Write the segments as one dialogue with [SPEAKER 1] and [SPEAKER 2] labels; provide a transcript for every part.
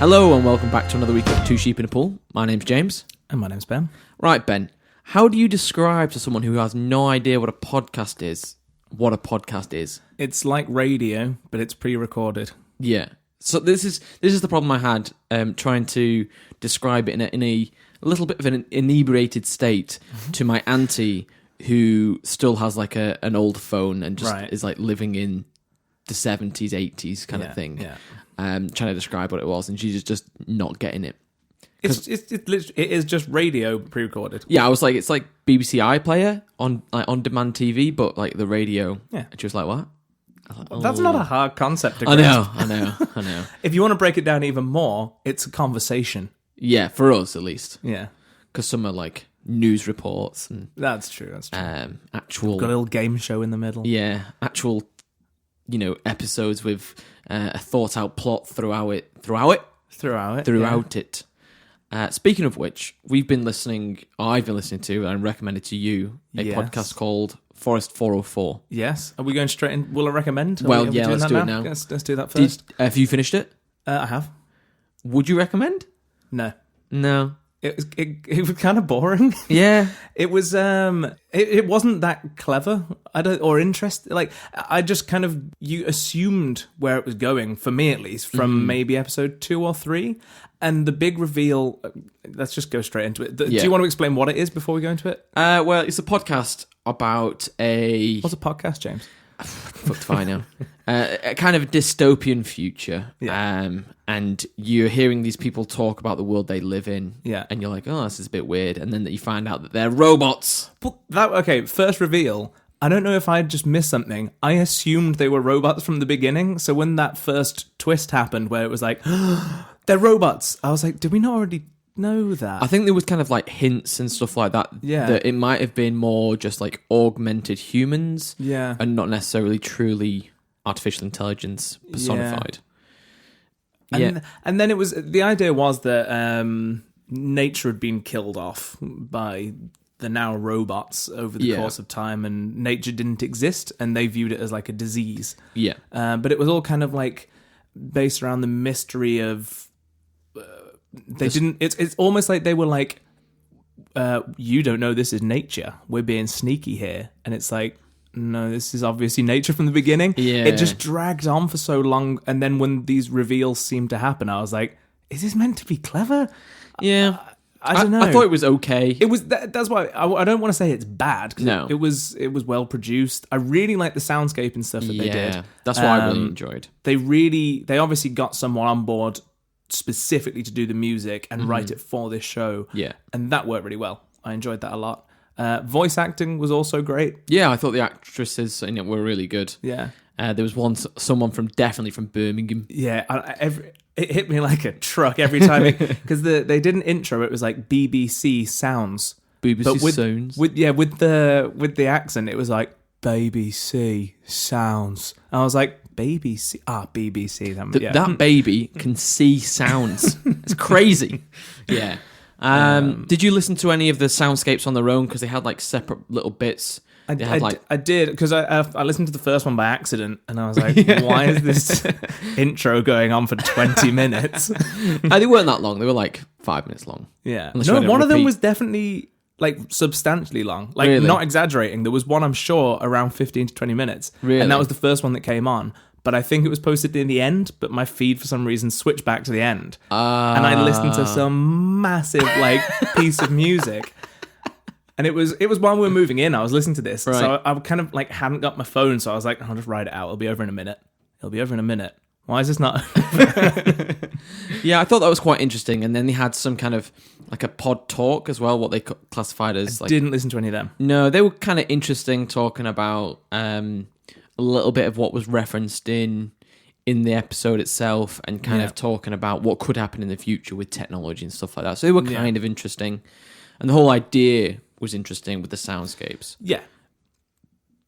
[SPEAKER 1] Hello and welcome back to another week of Two Sheep in a Pool. My name's James.
[SPEAKER 2] And my name's Ben.
[SPEAKER 1] Right, Ben. How do you describe to someone who has no idea what a podcast is, what a podcast is?
[SPEAKER 2] It's like radio, but it's pre-recorded.
[SPEAKER 1] Yeah. So this is the problem I had trying to describe it in a little bit of an inebriated state to my auntie, who still has like an old phone and just is like living in the 70s, 80s kind of thing. Yeah. Trying to describe what it was, and she's just not getting it.
[SPEAKER 2] It is just radio pre-recorded.
[SPEAKER 1] Yeah, I was like, it's like BBC iPlayer on demand TV, but like the radio. Yeah. And she was like, what? I was like,
[SPEAKER 2] That's not a hard concept to
[SPEAKER 1] grasp. I know.
[SPEAKER 2] If you want to break it down even more, it's a conversation.
[SPEAKER 1] Yeah, for us at least.
[SPEAKER 2] Yeah.
[SPEAKER 1] Because some are like news reports and
[SPEAKER 2] That's true.
[SPEAKER 1] actual
[SPEAKER 2] got a little game show in the middle.
[SPEAKER 1] Yeah, actual episodes with a thought out plot throughout it. Speaking of which, I've been listening to and recommended to you a podcast called Forest 404.
[SPEAKER 2] Yes. Are we going straight in? Will I recommend?
[SPEAKER 1] Let's do it now.
[SPEAKER 2] Let's do that first.
[SPEAKER 1] Have you finished it?
[SPEAKER 2] I have.
[SPEAKER 1] Would you recommend?
[SPEAKER 2] No.
[SPEAKER 1] It
[SPEAKER 2] was kind of boring.
[SPEAKER 1] Yeah.
[SPEAKER 2] It was it wasn't that clever. Or interesting. Like, I just kind of, you assumed where it was going, for me at least, from maybe episode 2 or 3. And the big reveal, let's just go straight into it. Do you want to explain what it is before we go into it?
[SPEAKER 1] Well, it's a podcast about a...
[SPEAKER 2] What's a podcast, James?
[SPEAKER 1] Fucked if I know. A kind of dystopian future. Yeah. And you're hearing these people talk about the world they live in.
[SPEAKER 2] Yeah.
[SPEAKER 1] And you're like, oh, this is a bit weird. And then you find out that they're robots.
[SPEAKER 2] First reveal. I don't know if I just missed something. I assumed they were robots from the beginning. So when that first twist happened where it was like, they're robots, I was like, did we not already know that?
[SPEAKER 1] I think there was kind of like hints and stuff like that.
[SPEAKER 2] Yeah.
[SPEAKER 1] That it might have been more just like augmented humans.
[SPEAKER 2] Yeah.
[SPEAKER 1] And not necessarily truly artificial intelligence personified.
[SPEAKER 2] Yeah. And then the idea was that nature had been killed off by the now robots over the course of time, and nature didn't exist, and they viewed it as like a disease.
[SPEAKER 1] Yeah.
[SPEAKER 2] But it was all kind of like based around the mystery of it's almost like they were like, you don't know this is nature. We're being sneaky here. And it's like, no, this is obviously nature from the beginning.
[SPEAKER 1] Yeah.
[SPEAKER 2] It just dragged on for so long. And then when these reveals seemed to happen, I was like, is this meant to be clever?
[SPEAKER 1] Yeah.
[SPEAKER 2] I don't know.
[SPEAKER 1] I thought it was okay.
[SPEAKER 2] It was. That's why I don't want to say it's bad.
[SPEAKER 1] No,
[SPEAKER 2] it was well produced. I really like the soundscape and stuff that they did.
[SPEAKER 1] That's what I really enjoyed.
[SPEAKER 2] They obviously got someone on board specifically to do the music and write it for this show.
[SPEAKER 1] Yeah, and
[SPEAKER 2] that worked really well. I enjoyed that a lot. Voice acting was also great.
[SPEAKER 1] Yeah, I thought the actresses in it were really good.
[SPEAKER 2] Yeah,
[SPEAKER 1] there was someone definitely from Birmingham.
[SPEAKER 2] Yeah, it hit me like a truck every time because they did an intro. It was like BBC Sounds.
[SPEAKER 1] Sounds.
[SPEAKER 2] With the accent, it was like BBC Sounds. And I was like, BBC. BBC.
[SPEAKER 1] That baby can see sounds. It's crazy. Yeah. Did you listen to any of the soundscapes on their own? Because they had like separate little bits.
[SPEAKER 2] I did, because I listened to the first one by accident, and I was like, why is this intro going on for 20 minutes?
[SPEAKER 1] They weren't that long. They were like 5 minutes long.
[SPEAKER 2] Yeah. No, one of them was definitely like substantially long. Like, really? Not exaggerating. There was one, I'm sure, around 15 to 20 minutes.
[SPEAKER 1] Really?
[SPEAKER 2] And that was the first one that came on. But I think it was posted in the end, but my feed for some reason switched back to the end. And I listened to some massive like piece of music. And it was while we were moving in, I was listening to this. Right. So I kind of like hadn't got my phone, so I was like, I'll just write it out. It'll be over in a minute. Why is this not?
[SPEAKER 1] Yeah, I thought that was quite interesting. And then they had some kind of like a pod talk as well, what they classified as.
[SPEAKER 2] I didn't listen to any of them.
[SPEAKER 1] No, they were kind of interesting, talking about a little bit of what was referenced in the episode itself, and kind of talking about what could happen in the future with technology and stuff like that. So they were kind of interesting. And the whole idea was interesting with the soundscapes.
[SPEAKER 2] Yeah.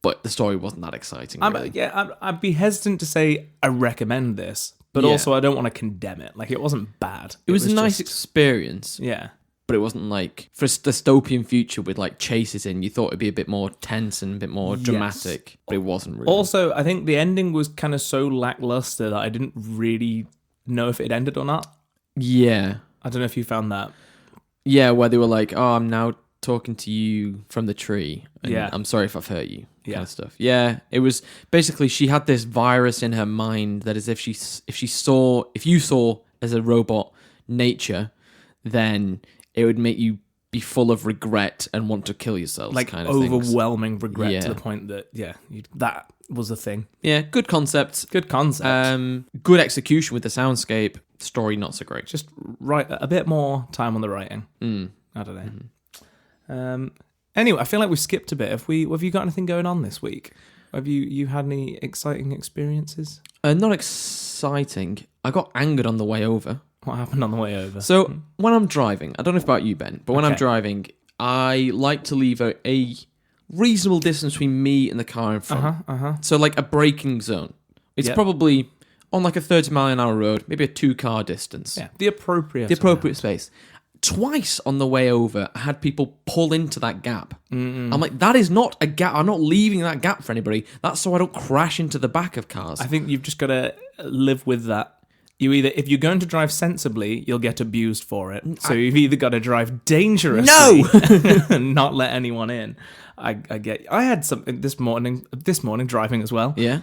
[SPEAKER 1] But the story wasn't that exciting. Really.
[SPEAKER 2] I'd be hesitant to say I recommend this, but also I don't want to condemn it. Like, it wasn't bad.
[SPEAKER 1] It was a nice experience.
[SPEAKER 2] Yeah.
[SPEAKER 1] But it wasn't like, for a dystopian future with like chases in, you thought it'd be a bit more tense and a bit more dramatic, but it wasn't really.
[SPEAKER 2] Also, I think the ending was kind of so lackluster that I didn't really know if it ended or not.
[SPEAKER 1] Yeah.
[SPEAKER 2] I don't know if you found that.
[SPEAKER 1] Yeah, where they were like, "Oh, I'm now talking to you from the tree. And
[SPEAKER 2] Yeah.
[SPEAKER 1] I'm sorry if I've hurt you."
[SPEAKER 2] Yeah.
[SPEAKER 1] Kind of stuff. Yeah, it was basically she had this virus in her mind that is if you saw as a robot nature, then it would make you be full of regret and want to kill yourself.
[SPEAKER 2] Like
[SPEAKER 1] kind of things.
[SPEAKER 2] overwhelming regret
[SPEAKER 1] Yeah.
[SPEAKER 2] to the point that that was a thing.
[SPEAKER 1] Yeah, good concept.
[SPEAKER 2] Good concept.
[SPEAKER 1] Good execution with the soundscape. Story not so great.
[SPEAKER 2] Just write a bit more time on the writing.
[SPEAKER 1] Mm.
[SPEAKER 2] I don't know. Anyway, I feel like we skipped a bit. Have you got anything going on this week? Have you had any exciting experiences?
[SPEAKER 1] Not exciting. I got angered on the way over.
[SPEAKER 2] What happened on the way over?
[SPEAKER 1] So when I'm driving, I don't know about you, Ben, but when I'm
[SPEAKER 2] Okay.
[SPEAKER 1] driving, I like to leave a reasonable distance between me and the car in front. So like a braking zone. It's
[SPEAKER 2] Yep.
[SPEAKER 1] probably on like a 30-mile-an-hour road, maybe a 2-car distance.
[SPEAKER 2] Yeah, the appropriate
[SPEAKER 1] Space. Twice on the way over, I had people pull into that gap. I'm like, that is not a gap. I'm not leaving that gap for anybody. That's so I don't crash into the back of cars.
[SPEAKER 2] I think you've just got to live with that. If you're going to drive sensibly, you'll get abused for it. So you've either got to drive dangerously and not let anyone in. I had something this morning driving as well.
[SPEAKER 1] Yeah.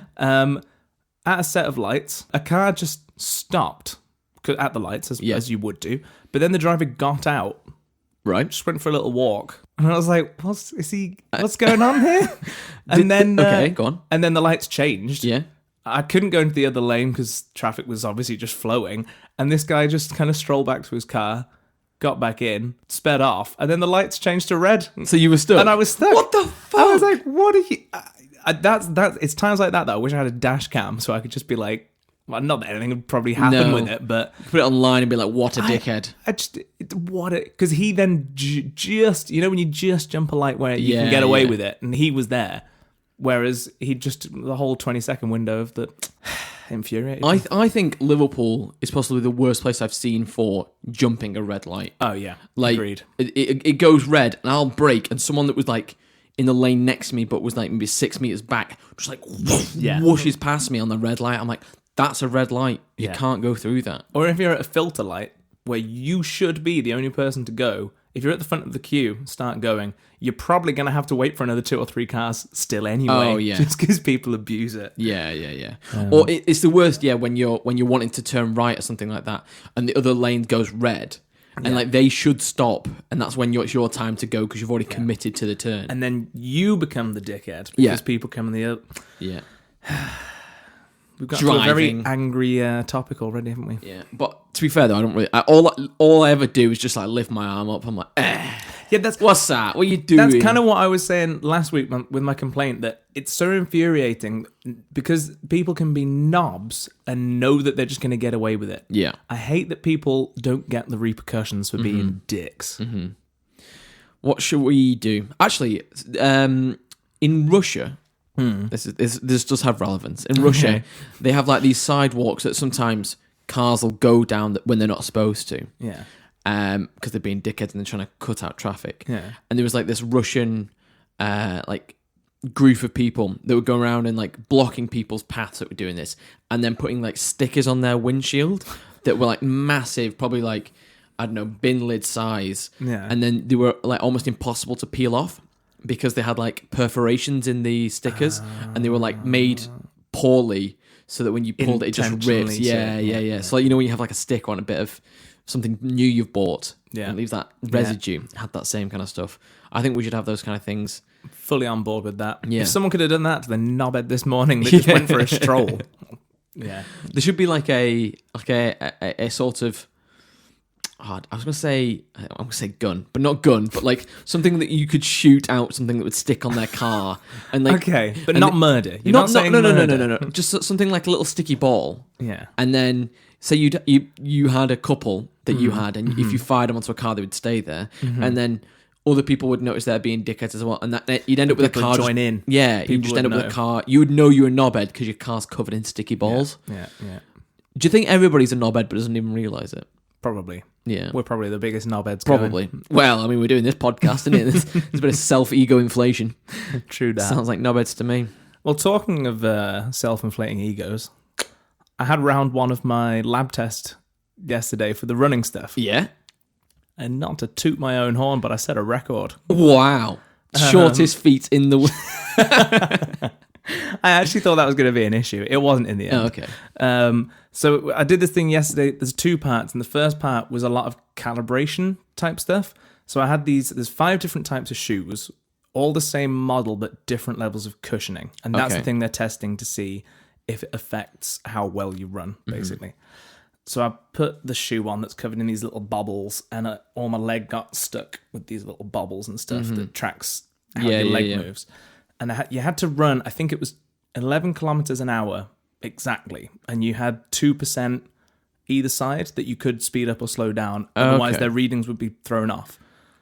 [SPEAKER 2] At a set of lights, a car just stopped at the lights as you would do. But then the driver got out,
[SPEAKER 1] Right.
[SPEAKER 2] just went for a little walk. And I was like, what's going on here? And then
[SPEAKER 1] okay, go on.
[SPEAKER 2] And then the lights changed.
[SPEAKER 1] Yeah.
[SPEAKER 2] I couldn't go into the other lane because traffic was obviously just flowing. And this guy just kind of strolled back to his car, got back in, sped off, and then the lights changed to red.
[SPEAKER 1] So you were stuck?
[SPEAKER 2] And I was stuck.
[SPEAKER 1] What the fuck?
[SPEAKER 2] I was like, what are you... That's it's times like that I wish I had a dash cam so I could just be like, well, not that anything would probably happen with it, but
[SPEAKER 1] put it online and be like, what a dickhead.
[SPEAKER 2] Because he then just, when you just jump a light where you can get away with it, and he was there. Whereas he just, the whole 20-second window of the infuriated.
[SPEAKER 1] I think Liverpool is possibly the worst place I've seen for jumping a red light.
[SPEAKER 2] Oh, yeah.
[SPEAKER 1] Like,
[SPEAKER 2] Agreed.
[SPEAKER 1] It goes red, and I'll brake, and someone that was like in the lane next to me, but was like maybe 6 meters back, just like whooshes past me on the red light. I'm like, that's a red light. You can't go through that.
[SPEAKER 2] Or if you're at a filter light where you should be the only person to go, if you're at the front of the queue, start going, you're probably going to have to wait for another 2 or 3 cars still anyway.
[SPEAKER 1] Oh, yeah.
[SPEAKER 2] Just because people abuse it.
[SPEAKER 1] Yeah. Or it's the worst, when you're wanting to turn right or something like that, and the other lane goes red, and like they should stop, and that's when it's your time to go because you've already committed to the turn.
[SPEAKER 2] And then you become the dickhead because people come in the other.
[SPEAKER 1] Yeah.
[SPEAKER 2] We've got to a very angry topic already, haven't we?
[SPEAKER 1] Yeah, but to be fair though, I don't really. All I ever do is just like lift my arm up. I'm like,
[SPEAKER 2] yeah, that's
[SPEAKER 1] what's that? What are you doing?
[SPEAKER 2] That's kind of what I was saying last week with my complaint, that it's so infuriating because people can be knobs and know that they're just going to get away with it.
[SPEAKER 1] Yeah,
[SPEAKER 2] I hate that people don't get the repercussions for being dicks.
[SPEAKER 1] Mm-hmm. What should we do? Actually, in Russia. This does have relevance. In Russia, they have like these sidewalks that sometimes cars will go down when they're not supposed to.
[SPEAKER 2] Yeah.
[SPEAKER 1] Because they're being dickheads and they're trying to cut out traffic.
[SPEAKER 2] Yeah.
[SPEAKER 1] And there was like this Russian like group of people that would go around and like blocking people's paths that were doing this, and then putting like stickers on their windshield that were like massive, probably like, I don't know, bin lid size.
[SPEAKER 2] Yeah.
[SPEAKER 1] And then they were like almost impossible to peel off, because they had like perforations in the stickers and they were like made poorly so that when you pulled it just rips. Yeah. So like, when you have like a stick on a bit of something new you've bought, and it leaves that residue. Had that same kind of stuff. I think we should have those kind of things.
[SPEAKER 2] Fully on board with that.
[SPEAKER 1] Yeah.
[SPEAKER 2] If someone could have done that to the knobhead this morning, they just went for a stroll. Yeah.
[SPEAKER 1] There should be like a sort of, I was going to say gun, but not gun, but like something that you could shoot out, something that would stick on their car. And like,
[SPEAKER 2] okay, but not murder. You're not saying
[SPEAKER 1] no. Just something like a little sticky ball.
[SPEAKER 2] Yeah.
[SPEAKER 1] And then say you had a couple that you had, and if you fired them onto a car, they would stay there. And then other people would notice they're being dickheads as well, and that you'd end up with a car.
[SPEAKER 2] Join in.
[SPEAKER 1] Yeah, you'd just end up with a car. You would know you're a knobhead because your car's covered in sticky balls.
[SPEAKER 2] Yeah.
[SPEAKER 1] Do you think everybody's a knobhead but doesn't even realise it?
[SPEAKER 2] Probably.
[SPEAKER 1] Yeah.
[SPEAKER 2] We're probably the biggest knobheads.
[SPEAKER 1] Probably.
[SPEAKER 2] Going.
[SPEAKER 1] Well, I mean, we're doing this podcast, isn't it? There's a bit of self-ego inflation.
[SPEAKER 2] True that.
[SPEAKER 1] Sounds like knobheads to me.
[SPEAKER 2] Well, talking of self-inflating egos, I had round one of my lab test yesterday for the running stuff.
[SPEAKER 1] Yeah.
[SPEAKER 2] And not to toot my own horn, but I set a record.
[SPEAKER 1] Wow. Shortest feet in the...
[SPEAKER 2] I actually thought that was going to be an issue. It wasn't in the end.
[SPEAKER 1] Oh, okay.
[SPEAKER 2] So I did this thing yesterday. There's 2 parts, and the first part was a lot of calibration type stuff. So I had there's 5 different types of shoes, all the same model, but different levels of cushioning. And that's
[SPEAKER 1] Okay.
[SPEAKER 2] the thing they're testing to see if it affects how well you run, basically. So I put the shoe on that's covered in these little bubbles, and all my leg got stuck with these little bubbles and stuff that tracks how your leg moves. And you had to run, I think it was 11 kilometers an hour exactly. And you had 2% either side that you could speed up or slow down. Otherwise, their readings would be thrown off.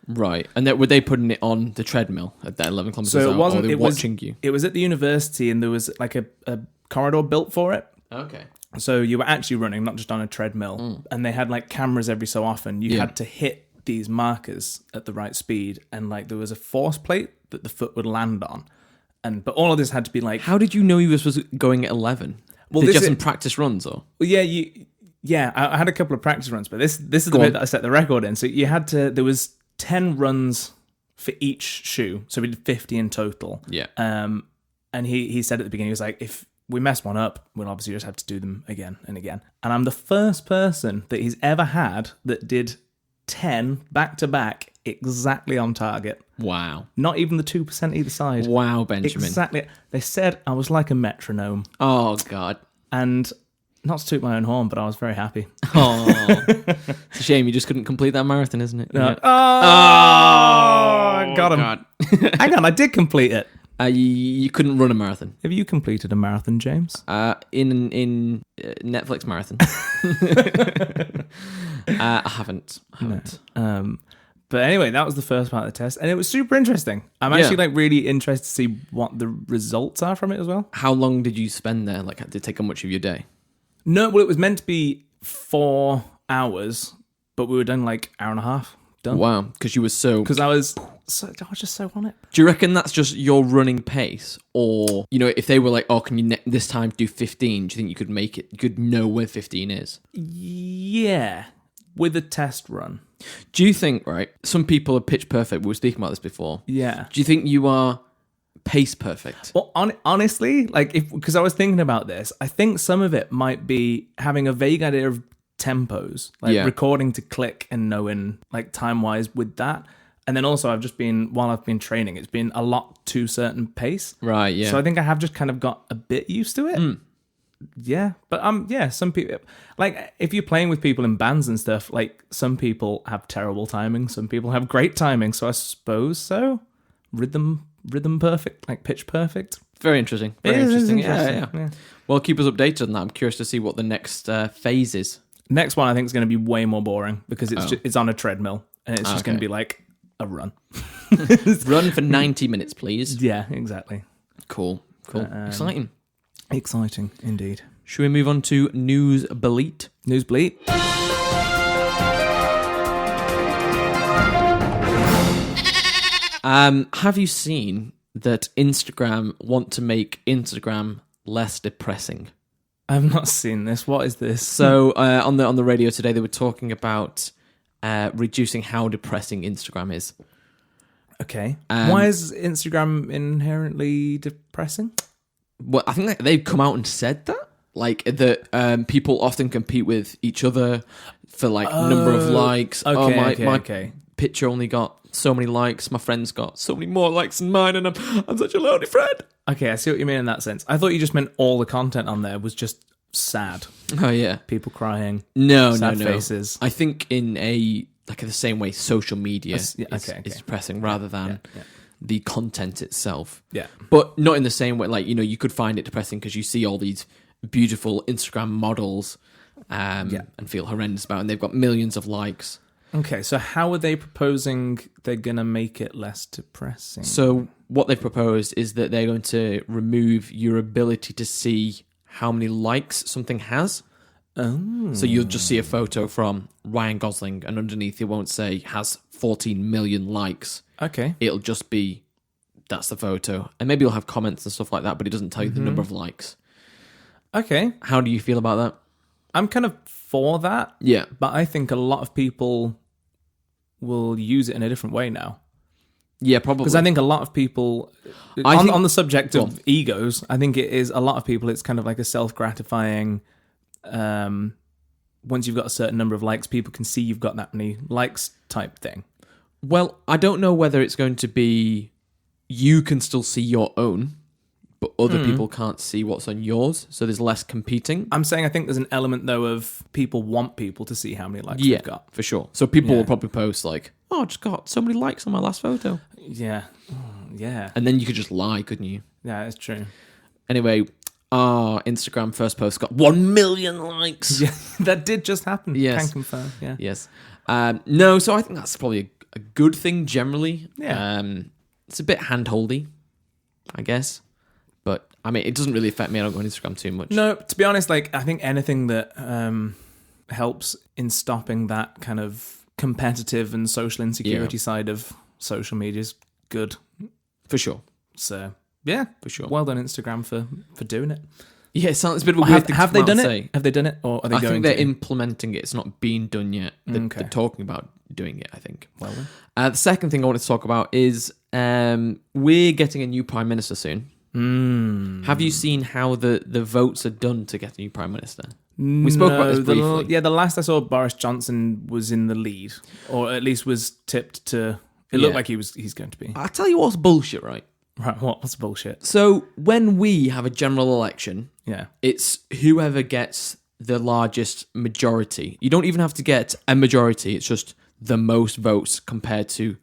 [SPEAKER 1] Right. And were they putting it on the treadmill at that 11 kilometers
[SPEAKER 2] So it
[SPEAKER 1] hour,
[SPEAKER 2] wasn't.
[SPEAKER 1] or were they
[SPEAKER 2] It
[SPEAKER 1] watching
[SPEAKER 2] was,
[SPEAKER 1] you?
[SPEAKER 2] It was at the university, and there was like a corridor built for it.
[SPEAKER 1] Okay.
[SPEAKER 2] So you were actually running, not just on a treadmill. And they had like cameras every so often. You had to hit these markers at the right speed, and like there was a force plate that the foot would land on. But all of this had to be like...
[SPEAKER 1] How did you know you was going at 11?
[SPEAKER 2] Well,
[SPEAKER 1] Did you
[SPEAKER 2] this
[SPEAKER 1] have some
[SPEAKER 2] is-
[SPEAKER 1] practice runs, or?
[SPEAKER 2] Well, yeah, I had a couple of practice runs, but this is the bit that I set the record in. So you had to... There was 10 runs for each shoe, so we did 50 in total.
[SPEAKER 1] Yeah.
[SPEAKER 2] And he said at the beginning, he was like, if we mess one up, we'll obviously just have to do them again and again. And I'm the first person that he's ever had that did 10 back-to-back exactly on target.
[SPEAKER 1] Wow.
[SPEAKER 2] Not even the 2% either side.
[SPEAKER 1] Wow, Benjamin.
[SPEAKER 2] Exactly. They said I was like a metronome.
[SPEAKER 1] Oh, God.
[SPEAKER 2] And not to toot my own horn, but I was very happy.
[SPEAKER 1] Oh. It's a shame you just couldn't complete that marathon, isn't it?
[SPEAKER 2] No.
[SPEAKER 1] Yeah.
[SPEAKER 2] I got him.
[SPEAKER 1] God.
[SPEAKER 2] Hang on, I did complete it.
[SPEAKER 1] You couldn't run a marathon.
[SPEAKER 2] Have you completed a marathon, James?
[SPEAKER 1] In Netflix marathon. I haven't.
[SPEAKER 2] But anyway, that was the first part of the test, and it was super interesting. I'm actually like really interested to see what the results are from it as well.
[SPEAKER 1] How long did you spend there? Like, did it take up much of your day?
[SPEAKER 2] No, well, it was meant to be 4 hours, but we were done like hour and a half. Done.
[SPEAKER 1] Wow, because you were so...
[SPEAKER 2] Because I was just so on it.
[SPEAKER 1] Do you reckon that's just your running pace? Or, you know, if they were like, oh, can you this time do 15, do you think you could make it? You could know where 15 is?
[SPEAKER 2] Yeah, with a test run.
[SPEAKER 1] Do you think, right, some people are pitch perfect. We were speaking about this before.
[SPEAKER 2] Yeah.
[SPEAKER 1] Do you think you are pace perfect?
[SPEAKER 2] Well, honestly, like, because I was thinking about this, I think some of it might be having a vague idea of tempos, like recording to click and knowing, like, time-wise with that. And then also while I've been training, it's been a lot to certain pace.
[SPEAKER 1] Right, yeah.
[SPEAKER 2] So I think I have just kind of got a bit used to it. Yeah, but some people, like, if you're playing with people in bands and stuff, like, some people have terrible timing, some people have great timing, so I suppose so. Rhythm perfect, like pitch perfect.
[SPEAKER 1] Very interesting. Very interesting. Yeah. Well, keep us updated on that. I'm curious to see what the next phase is.
[SPEAKER 2] Next one I think is going to be way more boring because it's on a treadmill and it's just going to be like a run.
[SPEAKER 1] Run for 90 minutes, please.
[SPEAKER 2] Yeah, exactly.
[SPEAKER 1] Cool. Exciting.
[SPEAKER 2] Exciting indeed.
[SPEAKER 1] Should we move on to News Bleat?
[SPEAKER 2] News Bleat.
[SPEAKER 1] Have you seen that Instagram want to make Instagram less depressing?
[SPEAKER 2] I've not seen this. What is this?
[SPEAKER 1] So on the radio today, they were talking about reducing how depressing Instagram is.
[SPEAKER 2] Okay. Why is Instagram inherently depressing?
[SPEAKER 1] Well, I think they've come out and said that. Like, that people often compete with each other for, like, number of likes.
[SPEAKER 2] Okay.
[SPEAKER 1] Picture only got so many likes. My friend's got so many more likes than mine, and I'm such a lonely friend.
[SPEAKER 2] Okay, I see what you mean in that sense. I thought you just meant all the content on there was just sad.
[SPEAKER 1] Oh, yeah.
[SPEAKER 2] People crying.
[SPEAKER 1] No.
[SPEAKER 2] Faces.
[SPEAKER 1] I think in the same way social media is depressing rather than the content itself.
[SPEAKER 2] Yeah.
[SPEAKER 1] But not in the same way. Like, you know, you could find it depressing because you see all these beautiful Instagram models and feel horrendous about it, and they've got millions of likes.
[SPEAKER 2] Okay, so how are they proposing they're going to make it less depressing?
[SPEAKER 1] So what they've proposed is that they're going to remove your ability to see how many likes something has.
[SPEAKER 2] Oh.
[SPEAKER 1] So you'll just see a photo from Ryan Gosling, and underneath it won't say has 14 million likes.
[SPEAKER 2] Okay.
[SPEAKER 1] It'll just be, that's the photo. And maybe you'll have comments and stuff like that, but it doesn't tell you the number of likes.
[SPEAKER 2] Okay.
[SPEAKER 1] How do you feel about that?
[SPEAKER 2] I'm kind of for that.
[SPEAKER 1] Yeah.
[SPEAKER 2] But I think a lot of people will use it in a different way now.
[SPEAKER 1] Yeah, probably.
[SPEAKER 2] Because I think a lot of people, on the subject of egos, I think it is a lot of people, it's kind of like a self-gratifying, once you've got a certain number of likes, people can see you've got that many likes type thing.
[SPEAKER 1] Well, I don't know whether it's going to be you can still see your own, but other people can't see what's on yours, so there's less competing.
[SPEAKER 2] I'm saying I think there's an element, though, of people want people to see how many likes they've got.
[SPEAKER 1] For sure. So people will probably post like, oh, I just got so many likes on my last photo.
[SPEAKER 2] Yeah. Yeah.
[SPEAKER 1] And then you could just lie, couldn't you?
[SPEAKER 2] Yeah, it's true.
[SPEAKER 1] Anyway, our Instagram first post got 1 million likes.
[SPEAKER 2] Yeah, that did just happen.
[SPEAKER 1] Yes.
[SPEAKER 2] Can confirm, yeah.
[SPEAKER 1] Yes. No, so I think that's probably a good thing generally.
[SPEAKER 2] Yeah.
[SPEAKER 1] It's a bit hand-holdy, I guess. But, I mean, it doesn't really affect me. I don't go on Instagram too much.
[SPEAKER 2] No, to be honest, like, I think anything that helps in stopping that kind of competitive and social insecurity side of social media is good.
[SPEAKER 1] For sure.
[SPEAKER 2] So, yeah.
[SPEAKER 1] For sure.
[SPEAKER 2] Well done, Instagram, for doing it.
[SPEAKER 1] Yeah, it's a bit of a weird thing
[SPEAKER 2] have
[SPEAKER 1] to
[SPEAKER 2] they done
[SPEAKER 1] say.
[SPEAKER 2] it? Have they done it? Or are they
[SPEAKER 1] I
[SPEAKER 2] going
[SPEAKER 1] think they're
[SPEAKER 2] to?
[SPEAKER 1] implementing it. It's not been done yet. They're talking about doing it, I think.
[SPEAKER 2] Well then.
[SPEAKER 1] The second thing I wanted to talk about is we're getting a new Prime Minister soon. Have you seen how the votes are done to get a new Prime Minister? We spoke about this briefly.
[SPEAKER 2] The last I saw, Boris Johnson was in the lead, or at least was tipped to. It looked like he's going to be.
[SPEAKER 1] I'll tell you what's bullshit, right?
[SPEAKER 2] Right, what's bullshit?
[SPEAKER 1] So when we have a general election,
[SPEAKER 2] Yeah,
[SPEAKER 1] it's whoever gets the largest majority. You don't even have to get a majority. It's just the most votes compared to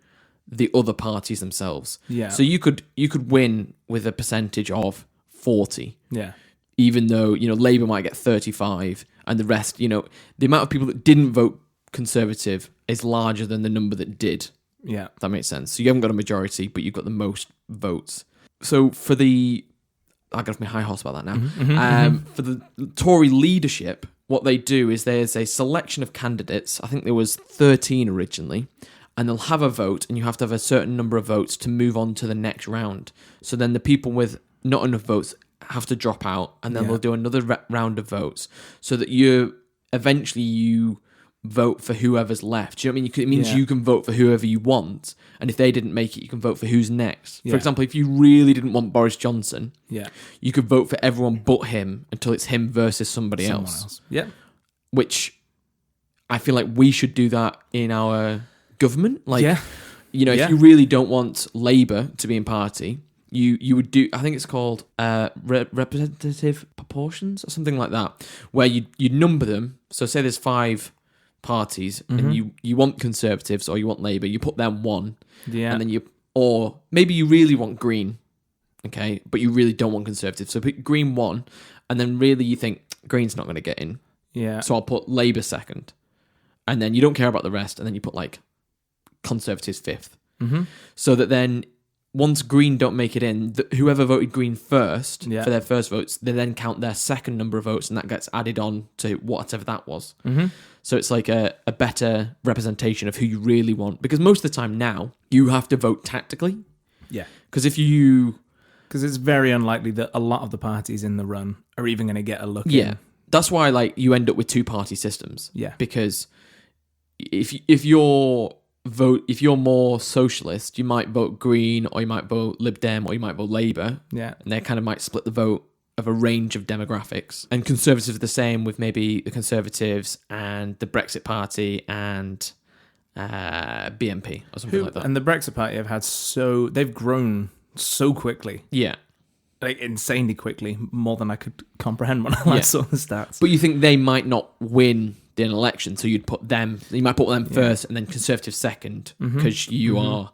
[SPEAKER 1] the other parties themselves.
[SPEAKER 2] Yeah.
[SPEAKER 1] So you could win with a percentage of 40.
[SPEAKER 2] yeah,
[SPEAKER 1] Even though, Labour might get 35 and the rest, the amount of people that didn't vote Conservative is larger than the number that did.
[SPEAKER 2] yeah.
[SPEAKER 1] If that makes sense. So you haven't got a majority, but you've got the most votes. So for I got off my high horse about that now. For the Tory leadership, what they do is there's a selection of candidates. I think there was 13 originally. And they'll have a vote, and you have to have a certain number of votes to move on to the next round. So then the people with not enough votes have to drop out, and then they'll do another round of votes, so that you vote for whoever's left. Do you know what I mean? It means you can vote for whoever you want, and if they didn't make it, you can vote for who's next.
[SPEAKER 2] Yeah.
[SPEAKER 1] For example, if you really didn't want Boris Johnson, you could vote for everyone but him until it's him versus somebody else.
[SPEAKER 2] Yeah.
[SPEAKER 1] Which I feel like we should do that in our government. If you really don't want Labour to be in party, you would do, I think it's called representative proportions or something like that, where you number them. So say there's 5 parties and you want Conservatives or you want Labour, you put them 1, and then or maybe you really want Green, okay, but you really don't want Conservatives, so put Green 1, and then really you think Green's not going to get in, so I'll put Labour 2nd, and then you don't care about the rest, and then you put like Conservatives 5th, so that then once Green don't make it in, whoever voted Green first for their first votes, they then count their second number of votes, and that gets added on to whatever that was. So it's like a better representation of who you really want, because most of the time now you have to vote tactically. Yeah, because
[SPEAKER 2] it's very unlikely that a lot of the parties in the run are even going to get a look.
[SPEAKER 1] Yeah, that's why you end up with 2-party systems. Yeah, because if you're more socialist, you might vote Green, or you might vote Lib Dem, or you might vote Labour. Yeah. And they kind of might split the vote of a range of demographics. And Conservatives are the same, with maybe the Conservatives and the Brexit Party and BNP or something like that.
[SPEAKER 2] And the Brexit Party they've grown so quickly.
[SPEAKER 1] Yeah.
[SPEAKER 2] Like insanely quickly, more than I could comprehend when I saw the stats.
[SPEAKER 1] But you think they might not win in an election, so you might put them first and then Conservatives second, because you're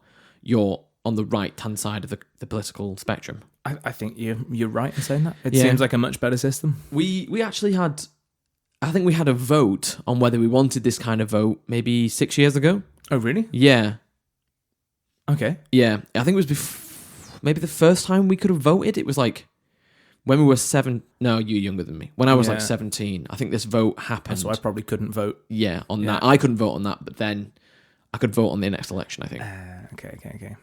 [SPEAKER 1] on the right hand side of the political spectrum.
[SPEAKER 2] I think you're right in saying that. It seems like a much better system.
[SPEAKER 1] We actually had a vote on whether we wanted this kind of vote maybe 6 years ago.
[SPEAKER 2] Oh really?
[SPEAKER 1] Yeah.
[SPEAKER 2] Okay.
[SPEAKER 1] Yeah, I think it was maybe the first time we could have voted. It was like when we were 7. No, you're younger than me. When I was like 17, I think this vote happened.
[SPEAKER 2] So I probably couldn't vote.
[SPEAKER 1] Yeah, on that. I couldn't vote on that, but then I could vote on the next election, I think.
[SPEAKER 2] Okay.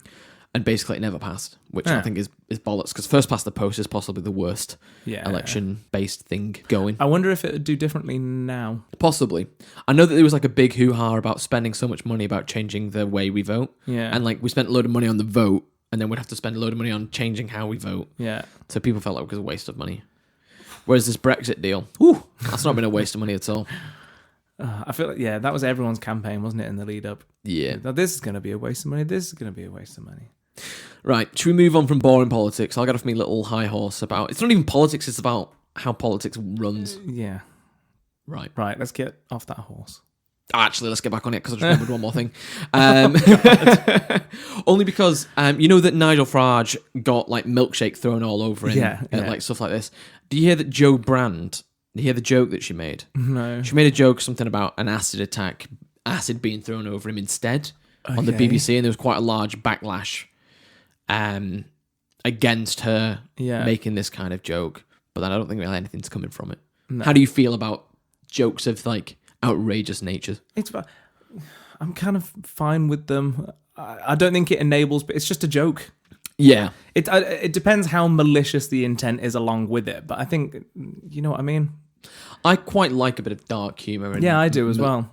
[SPEAKER 1] and basically it never passed, which I think is bollocks, because first past the post is possibly the worst election-based thing going.
[SPEAKER 2] I wonder if it would do differently now.
[SPEAKER 1] Possibly. I know that there was like a big hoo-ha about spending so much money about changing the way we vote.
[SPEAKER 2] Yeah.
[SPEAKER 1] And like we spent a load of money on the vote, and then we'd have to spend a load of money on changing how we vote.
[SPEAKER 2] Yeah.
[SPEAKER 1] So people felt like it was a waste of money. Whereas this Brexit deal, that's not been a waste of money at all.
[SPEAKER 2] I feel like, that was everyone's campaign, wasn't it, in the lead up?
[SPEAKER 1] Yeah.
[SPEAKER 2] This is going to be a waste of money. This is going to be a waste of money.
[SPEAKER 1] Right, should we move on from boring politics? I'll get off my little high horse about... It's not even politics, it's about how politics runs.
[SPEAKER 2] Yeah.
[SPEAKER 1] Right,
[SPEAKER 2] let's get off that horse.
[SPEAKER 1] Actually, let's get back on it, because I just remembered one more thing. Only because, you know that Nigel Farage got, like, milkshake thrown all over him, like, stuff like this. Do you hear that Jo Brand... Do you hear the joke that she made?
[SPEAKER 2] No.
[SPEAKER 1] She made a joke, something about an acid attack, acid being thrown over him instead on the BBC, and there was quite a large backlash against her making this kind of joke. But then I don't think really anything's coming from it. No. How do you feel about jokes of like outrageous nature?
[SPEAKER 2] I'm kind of fine with them. I don't think it enables, but it's just a joke.
[SPEAKER 1] Yeah.
[SPEAKER 2] It depends how malicious the intent is along with it, but I think, you know what I mean?
[SPEAKER 1] I quite like a bit of dark humour.
[SPEAKER 2] Yeah, I do as well.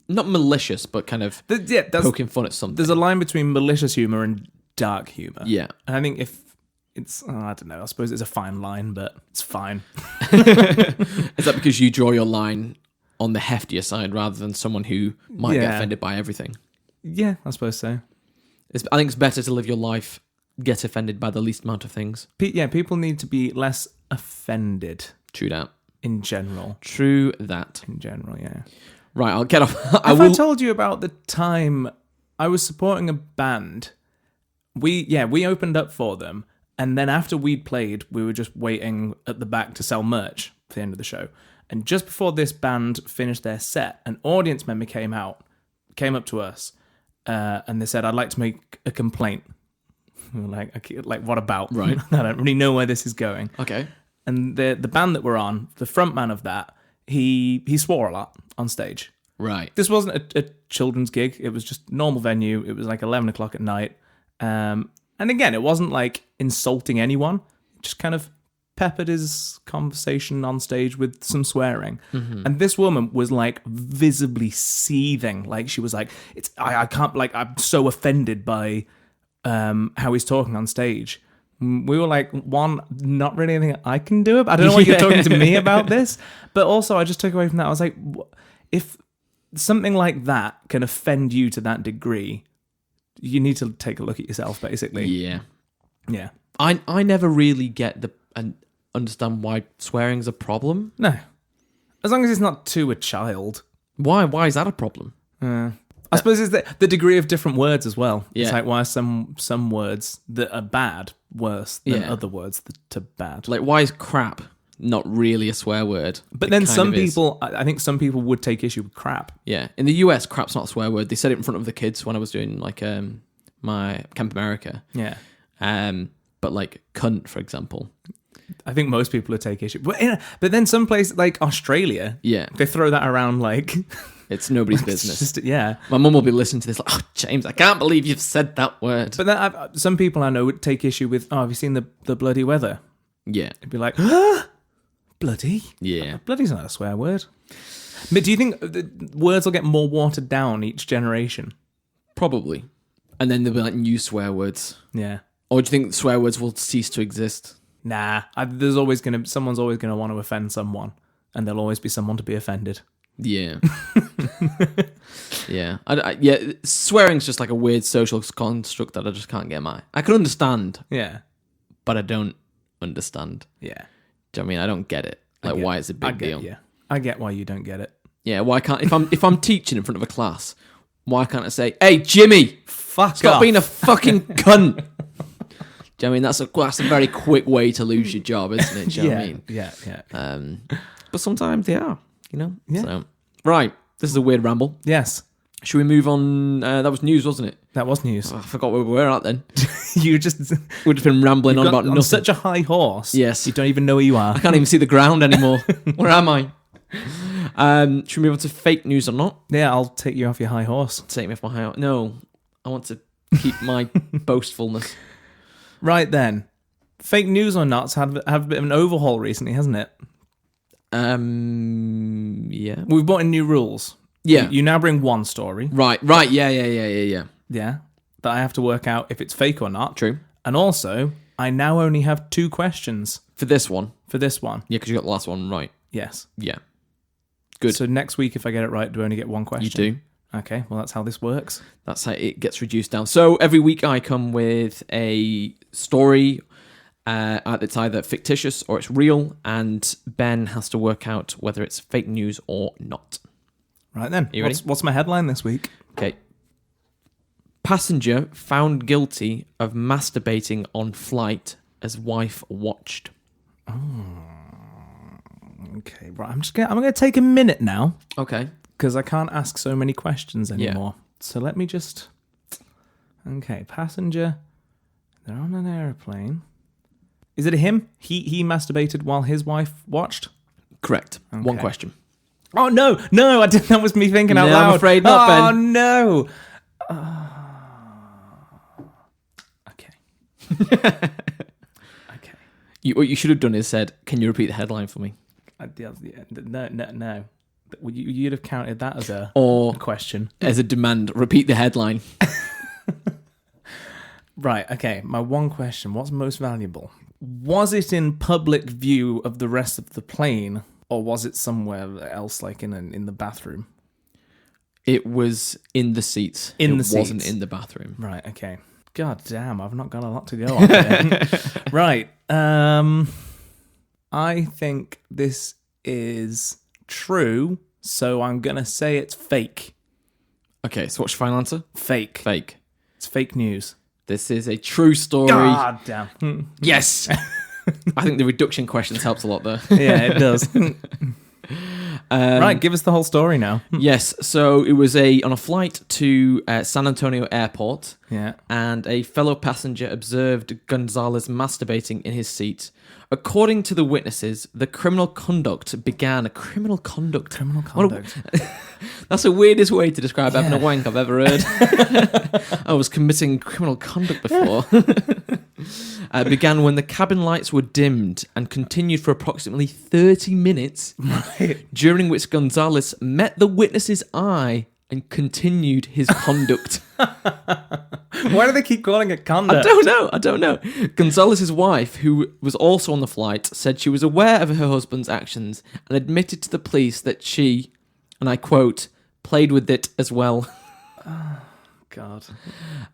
[SPEAKER 1] Not malicious, but kind of poking fun at something.
[SPEAKER 2] There's a line between malicious humour and dark humour.
[SPEAKER 1] Yeah.
[SPEAKER 2] And I think if it's, I don't know, I suppose it's a fine line, but it's fine.
[SPEAKER 1] Is that because you draw your line on the heftier side rather than someone who might get offended by everything?
[SPEAKER 2] Yeah, I suppose so.
[SPEAKER 1] I think it's better to live your life, get offended by the least amount of things.
[SPEAKER 2] People need to be less offended.
[SPEAKER 1] True that.
[SPEAKER 2] In general.
[SPEAKER 1] True that.
[SPEAKER 2] In general, yeah.
[SPEAKER 1] Right, I'll get off.
[SPEAKER 2] I told you about the time I was supporting a band? We opened up for them, and then after we'd played, we were just waiting at the back to sell merch for the end of the show. And just before this band finished their set, an audience member came up to us, and they said, "I'd like to make a complaint." We were like, what about?
[SPEAKER 1] Right.
[SPEAKER 2] I don't really know where this is going.
[SPEAKER 1] Okay.
[SPEAKER 2] And the band that we're on, the front man of that, he swore a lot on stage.
[SPEAKER 1] Right.
[SPEAKER 2] This wasn't a children's gig. It was just normal venue. It was like 11 o'clock at night. And again, it wasn't like insulting anyone. It just kind of peppered his conversation on stage with some swearing. Mm-hmm. And this woman was like visibly seething. Like she was like, I can't, like, I'm so offended by how he's talking on stage. We were like, one, not really anything I can do. I don't know why you're talking to me about this. But also, I just took away from that. I was like, if something like that can offend you to that degree, you need to take a look at yourself, basically.
[SPEAKER 1] Yeah.
[SPEAKER 2] Yeah.
[SPEAKER 1] I never really get and understand why swearing's a problem.
[SPEAKER 2] No. As long as it's not to a child.
[SPEAKER 1] Why? Why is that a problem?
[SPEAKER 2] I suppose it's the degree of different words as well.
[SPEAKER 1] Yeah.
[SPEAKER 2] It's like, why are some words that are bad worse than other words that are bad?
[SPEAKER 1] Like, why is crap not really a swear word?
[SPEAKER 2] But then some people, I think some people would take issue with crap.
[SPEAKER 1] Yeah. In the US, crap's not a swear word. They said it in front of the kids when I was doing like my Camp America.
[SPEAKER 2] Yeah.
[SPEAKER 1] But like cunt, for example.
[SPEAKER 2] I think most people would take issue. But then some place like Australia, they throw that around like...
[SPEAKER 1] It's nobody's business.
[SPEAKER 2] Yeah.
[SPEAKER 1] My mum will be listening to this like, oh, James, I can't believe you've said that word.
[SPEAKER 2] But then some people I know would take issue with, have you seen the bloody weather?
[SPEAKER 1] Yeah.
[SPEAKER 2] It'd be like, bloody?
[SPEAKER 1] Yeah.
[SPEAKER 2] Bloody's not a swear word. But do you think the words will get more watered down each generation?
[SPEAKER 1] Probably. And then there'll be like new swear words.
[SPEAKER 2] Yeah.
[SPEAKER 1] Or do you think swear words will cease to exist?
[SPEAKER 2] Nah. Someone's always going to want to offend someone. And there'll always be someone to be offended.
[SPEAKER 1] Yeah. Yeah. Swearing's just like a weird social construct that I just can't get my... I can understand.
[SPEAKER 2] Yeah.
[SPEAKER 1] But I don't understand.
[SPEAKER 2] Yeah.
[SPEAKER 1] Do you know what I mean? I don't get it. Like, why it's a big deal.
[SPEAKER 2] Yeah. I get why you don't get it.
[SPEAKER 1] Yeah, why can't... If I'm teaching in front of a class, why can't I say, hey, Jimmy,
[SPEAKER 2] stop
[SPEAKER 1] being a fucking cunt? Do you know what I mean? That's a very quick way to lose your job, isn't it? Do you know what I mean?
[SPEAKER 2] Yeah.
[SPEAKER 1] But sometimes they are, you know?
[SPEAKER 2] Yeah.
[SPEAKER 1] So, right. This is a weird ramble.
[SPEAKER 2] Yes.
[SPEAKER 1] Should we move on? That was news, wasn't it?
[SPEAKER 2] That was news.
[SPEAKER 1] Oh, I forgot where we were at then.
[SPEAKER 2] We've
[SPEAKER 1] just been rambling on about nothing.
[SPEAKER 2] On such a high horse.
[SPEAKER 1] Yes.
[SPEAKER 2] You don't even know where you are.
[SPEAKER 1] I can't even see the ground anymore. Where am I? Should we move on to fake news or not?
[SPEAKER 2] Yeah, I'll take you off your high horse.
[SPEAKER 1] Take me off my high horse. No, I want to keep my boastfulness.
[SPEAKER 2] Right then. Fake news or not have a bit of an overhaul recently, hasn't it?
[SPEAKER 1] Yeah.
[SPEAKER 2] We've brought in new rules.
[SPEAKER 1] Yeah.
[SPEAKER 2] You now bring one story.
[SPEAKER 1] Right. Yeah.
[SPEAKER 2] Yeah. That I have to work out if it's fake or not.
[SPEAKER 1] True.
[SPEAKER 2] And also, I now only have 2 questions
[SPEAKER 1] For this one.
[SPEAKER 2] for this one.
[SPEAKER 1] Yeah, because you got the last one right.
[SPEAKER 2] Yes.
[SPEAKER 1] Yeah. Good.
[SPEAKER 2] So next week, if I get it right, do I only get one question?
[SPEAKER 1] You do.
[SPEAKER 2] Okay, well, that's how this works.
[SPEAKER 1] That's how it gets reduced down. So every week I come with a story. It's either fictitious or it's real, and Ben has to work out whether it's fake news or not.
[SPEAKER 2] Right then.
[SPEAKER 1] You ready?
[SPEAKER 2] What's my headline this week?
[SPEAKER 1] Okay. Passenger found guilty of masturbating on flight as wife watched.
[SPEAKER 2] Okay, right. I'm gonna take a minute now
[SPEAKER 1] Okay.
[SPEAKER 2] because I can't ask so many questions anymore. So let me just. Okay, passenger. They're on an airplane. Is it a him? He masturbated while his wife watched?
[SPEAKER 1] Correct.
[SPEAKER 2] Okay.
[SPEAKER 1] One question.
[SPEAKER 2] Oh, no, I didn't. That was me thinking out
[SPEAKER 1] No,
[SPEAKER 2] loud.
[SPEAKER 1] I'm afraid not, Ben.
[SPEAKER 2] Oh, no. Okay. Okay.
[SPEAKER 1] What you should have done is said, "Can you repeat the headline for me?"
[SPEAKER 2] No. You'd have counted that as a question.
[SPEAKER 1] As a demand. Repeat the headline.
[SPEAKER 2] Right, okay. My one question, what's most valuable? Was it in public view of the rest of the plane, or was it somewhere else, like in the bathroom?
[SPEAKER 1] It was in the seats.
[SPEAKER 2] It
[SPEAKER 1] wasn't in the bathroom.
[SPEAKER 2] Right, okay. God damn, I've not got a lot to go on here. Right. I think this is true, so I'm going to say it's fake.
[SPEAKER 1] Okay, so what's your final answer?
[SPEAKER 2] Fake.
[SPEAKER 1] Fake.
[SPEAKER 2] It's fake news.
[SPEAKER 1] This is a true story.
[SPEAKER 2] God damn.
[SPEAKER 1] Yes. I think the reduction questions helps a lot there.
[SPEAKER 2] Yeah, it does. Right, give us the whole story now.
[SPEAKER 1] Yes, so it was on a flight to San Antonio Airport,
[SPEAKER 2] Yeah.
[SPEAKER 1] and a fellow passenger observed Gonzalez masturbating in his seat. According to the witnesses, the criminal conduct began. Criminal conduct. That's the weirdest way to describe having a wank I've ever heard. I was committing criminal conduct before. Began when the cabin lights were dimmed and continued for approximately 30 minutes, during which Gonzalez met the witness's eye and continued his conduct.
[SPEAKER 2] Why do they keep calling it conduct?
[SPEAKER 1] I don't know. Gonzalez's wife, who was also on the flight, said she was aware of her husband's actions and admitted to the police that she, and I quote, played with it as well.
[SPEAKER 2] God.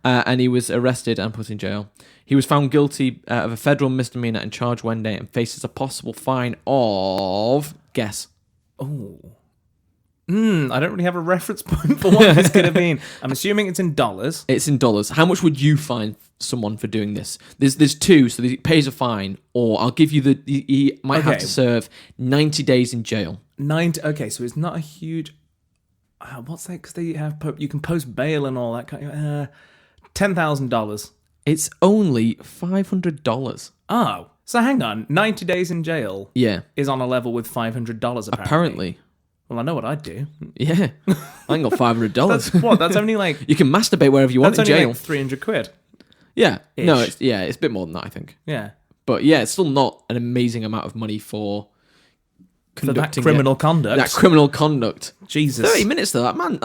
[SPEAKER 1] And he was arrested and put in jail. He was found guilty of a federal misdemeanor and charged Wednesday and faces a possible fine of... Guess.
[SPEAKER 2] Oh. I don't really have a reference point for what this could have been. I'm assuming it's in dollars.
[SPEAKER 1] It's in dollars. How much would you fine someone for doing this? There's two, so he pays a fine, or I'll give you he might have to serve 90 days in jail.
[SPEAKER 2] 90. Okay, so it's not a huge. What's that? Because they have you can post bail and all that kind of. $10,000.
[SPEAKER 1] It's only $500.
[SPEAKER 2] Oh, so hang on. 90 days in jail.
[SPEAKER 1] Yeah,
[SPEAKER 2] is on a level with $500.
[SPEAKER 1] Apparently.
[SPEAKER 2] Well, I know what I'd do.
[SPEAKER 1] Yeah, I ain't got $500.
[SPEAKER 2] That's what? That's only like
[SPEAKER 1] you can masturbate wherever you want in jail.
[SPEAKER 2] That's only like £300.
[SPEAKER 1] Yeah,
[SPEAKER 2] Ish.
[SPEAKER 1] no, it's a bit more than that, I think.
[SPEAKER 2] Yeah,
[SPEAKER 1] but yeah, it's still not an amazing amount of money for conducting
[SPEAKER 2] that criminal conduct.
[SPEAKER 1] That criminal conduct.
[SPEAKER 2] Jesus,
[SPEAKER 1] 30 minutes though. That man,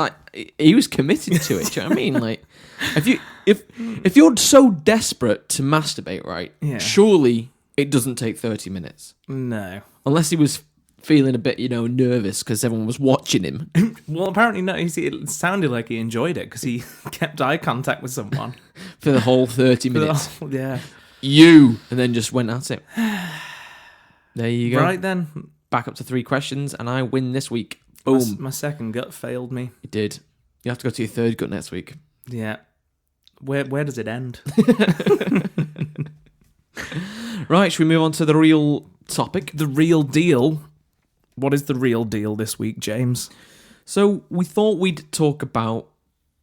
[SPEAKER 1] he was committed to it. Do you know what I mean? Like, if you're so desperate to masturbate, right?
[SPEAKER 2] Yeah.
[SPEAKER 1] Surely it doesn't take 30 minutes.
[SPEAKER 2] No,
[SPEAKER 1] unless he was feeling a bit, nervous because everyone was watching him.
[SPEAKER 2] Well, apparently no. It sounded like he enjoyed it because he kept eye contact with someone
[SPEAKER 1] for the whole 30 minutes.
[SPEAKER 2] Yeah.
[SPEAKER 1] And then just went at it. There you go.
[SPEAKER 2] Right then.
[SPEAKER 1] Back up to 3 questions, and I win this week. Boom.
[SPEAKER 2] My second gut failed me.
[SPEAKER 1] It did. You have to go to your third gut next week.
[SPEAKER 2] Yeah. Where does it end?
[SPEAKER 1] Right, should we move on to the real topic?
[SPEAKER 2] The real deal. What is the real deal this week, James?
[SPEAKER 1] So we thought we'd talk about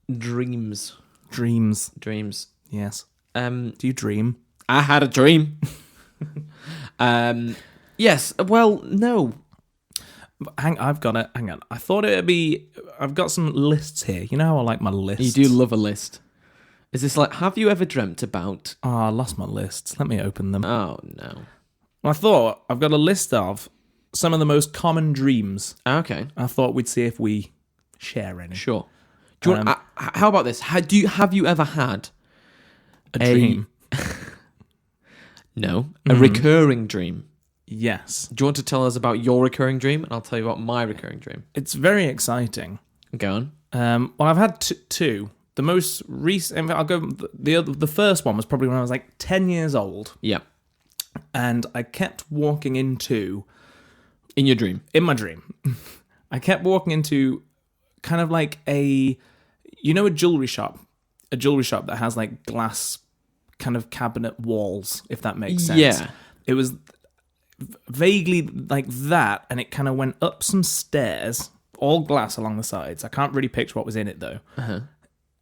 [SPEAKER 1] dreams.
[SPEAKER 2] Dreams.
[SPEAKER 1] Yes.
[SPEAKER 2] Do you dream?
[SPEAKER 1] I had a dream. Yes. Well, no.
[SPEAKER 2] Hang on. I thought it'd be. I've got some lists here. You know how I like my lists.
[SPEAKER 1] You do love a list. Is this like, have you ever dreamt about...
[SPEAKER 2] Oh, I lost my lists. Let me open them.
[SPEAKER 1] Oh, no.
[SPEAKER 2] Well, I thought I've got a list of some of the most common dreams.
[SPEAKER 1] Okay.
[SPEAKER 2] I thought we'd see if we share any.
[SPEAKER 1] Sure. Do you want, how about this? Have you ever had
[SPEAKER 2] A dream?
[SPEAKER 1] No. A recurring dream?
[SPEAKER 2] Yes.
[SPEAKER 1] Do you want to tell us about your recurring dream? And I'll tell you about my recurring dream.
[SPEAKER 2] It's very exciting.
[SPEAKER 1] Go on.
[SPEAKER 2] Well, I've had two. The most recent, I'll go. The first one was probably when I was like 10 years old,
[SPEAKER 1] Yeah.
[SPEAKER 2] and I kept walking into
[SPEAKER 1] In your dream?
[SPEAKER 2] in my dream. I kept walking into kind of like a jewelry shop that has like glass kind of cabinet walls, if that makes sense.
[SPEAKER 1] Yeah.
[SPEAKER 2] It was vaguely like that, and it kind of went up some stairs, all glass along the sides. I can't really picture what was in it though.
[SPEAKER 1] Uh-huh.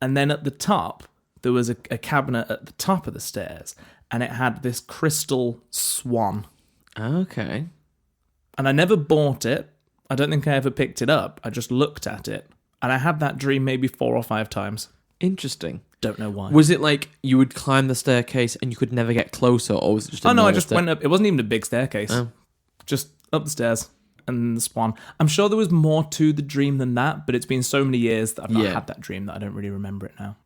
[SPEAKER 2] And then at the top, there was a cabinet at the top of the stairs, and it had this crystal swan.
[SPEAKER 1] Okay.
[SPEAKER 2] And I never bought it. I don't think I ever picked it up. I just looked at it. And I had that dream maybe 4 or 5 times.
[SPEAKER 1] Interesting.
[SPEAKER 2] Don't know why.
[SPEAKER 1] Was it like you would climb the staircase and you could never get closer, or was it just a
[SPEAKER 2] no, I
[SPEAKER 1] normal
[SPEAKER 2] just went up. It wasn't even a big staircase.
[SPEAKER 1] Oh.
[SPEAKER 2] Just up the stairs and the swan. I'm sure there was more to the dream than that, but it's been so many years that I've not had that dream that I don't really remember it now.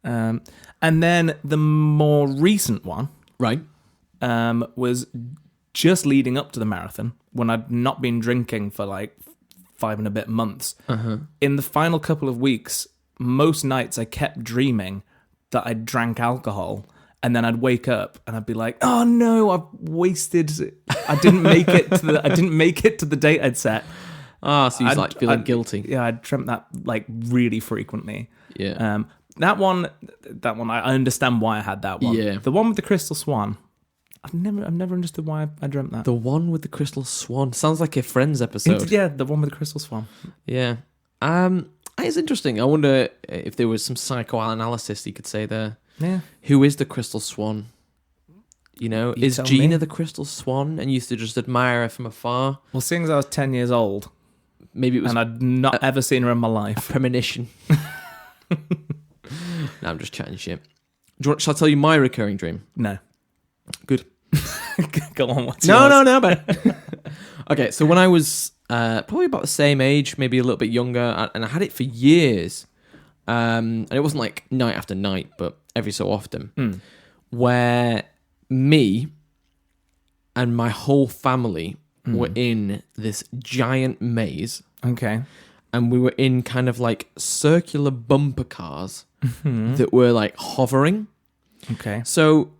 [SPEAKER 2] And then the more recent one
[SPEAKER 1] Right.
[SPEAKER 2] was just leading up to the marathon when I'd not been drinking for like 5 and a bit months.
[SPEAKER 1] Uh-huh.
[SPEAKER 2] In the final couple of weeks, most nights I kept dreaming that I drank alcohol, and then I'd wake up and I'd be like, "Oh no, I've wasted. I didn't make it to the date I'd set."
[SPEAKER 1] Ah, so you're like feeling guilty.
[SPEAKER 2] Yeah, I dreamt that like really frequently.
[SPEAKER 1] Yeah.
[SPEAKER 2] That one, I understand why I had that one.
[SPEAKER 1] Yeah.
[SPEAKER 2] The one with the crystal swan, I've never understood why I dreamt that.
[SPEAKER 1] The one with the crystal swan sounds like a Friends episode.
[SPEAKER 2] Yeah, the one with the crystal swan.
[SPEAKER 1] Yeah. It's interesting. I wonder if there was some psychoanalysis you could say there.
[SPEAKER 2] Yeah.
[SPEAKER 1] Who is the crystal swan? You know,
[SPEAKER 2] You
[SPEAKER 1] is
[SPEAKER 2] tell
[SPEAKER 1] Gina
[SPEAKER 2] me.
[SPEAKER 1] the crystal swan and used to just admire her from afar?
[SPEAKER 2] Well, seeing as I was 10 years old,
[SPEAKER 1] Maybe it was
[SPEAKER 2] and I'd not ever seen her in my life.
[SPEAKER 1] premonition. No, I'm just chatting shit. Shall I tell you my recurring dream?
[SPEAKER 2] No.
[SPEAKER 1] Good.
[SPEAKER 2] Go on, what's
[SPEAKER 1] No,
[SPEAKER 2] yours?
[SPEAKER 1] no, but okay. So when I was probably about the same age, maybe a little bit younger, and I had it for years, and it wasn't like night after night, but every so often, where me and my whole family were in this giant maze,
[SPEAKER 2] Okay.
[SPEAKER 1] and we were in kind of like circular bumper cars that were like hovering.
[SPEAKER 2] Okay.
[SPEAKER 1] So,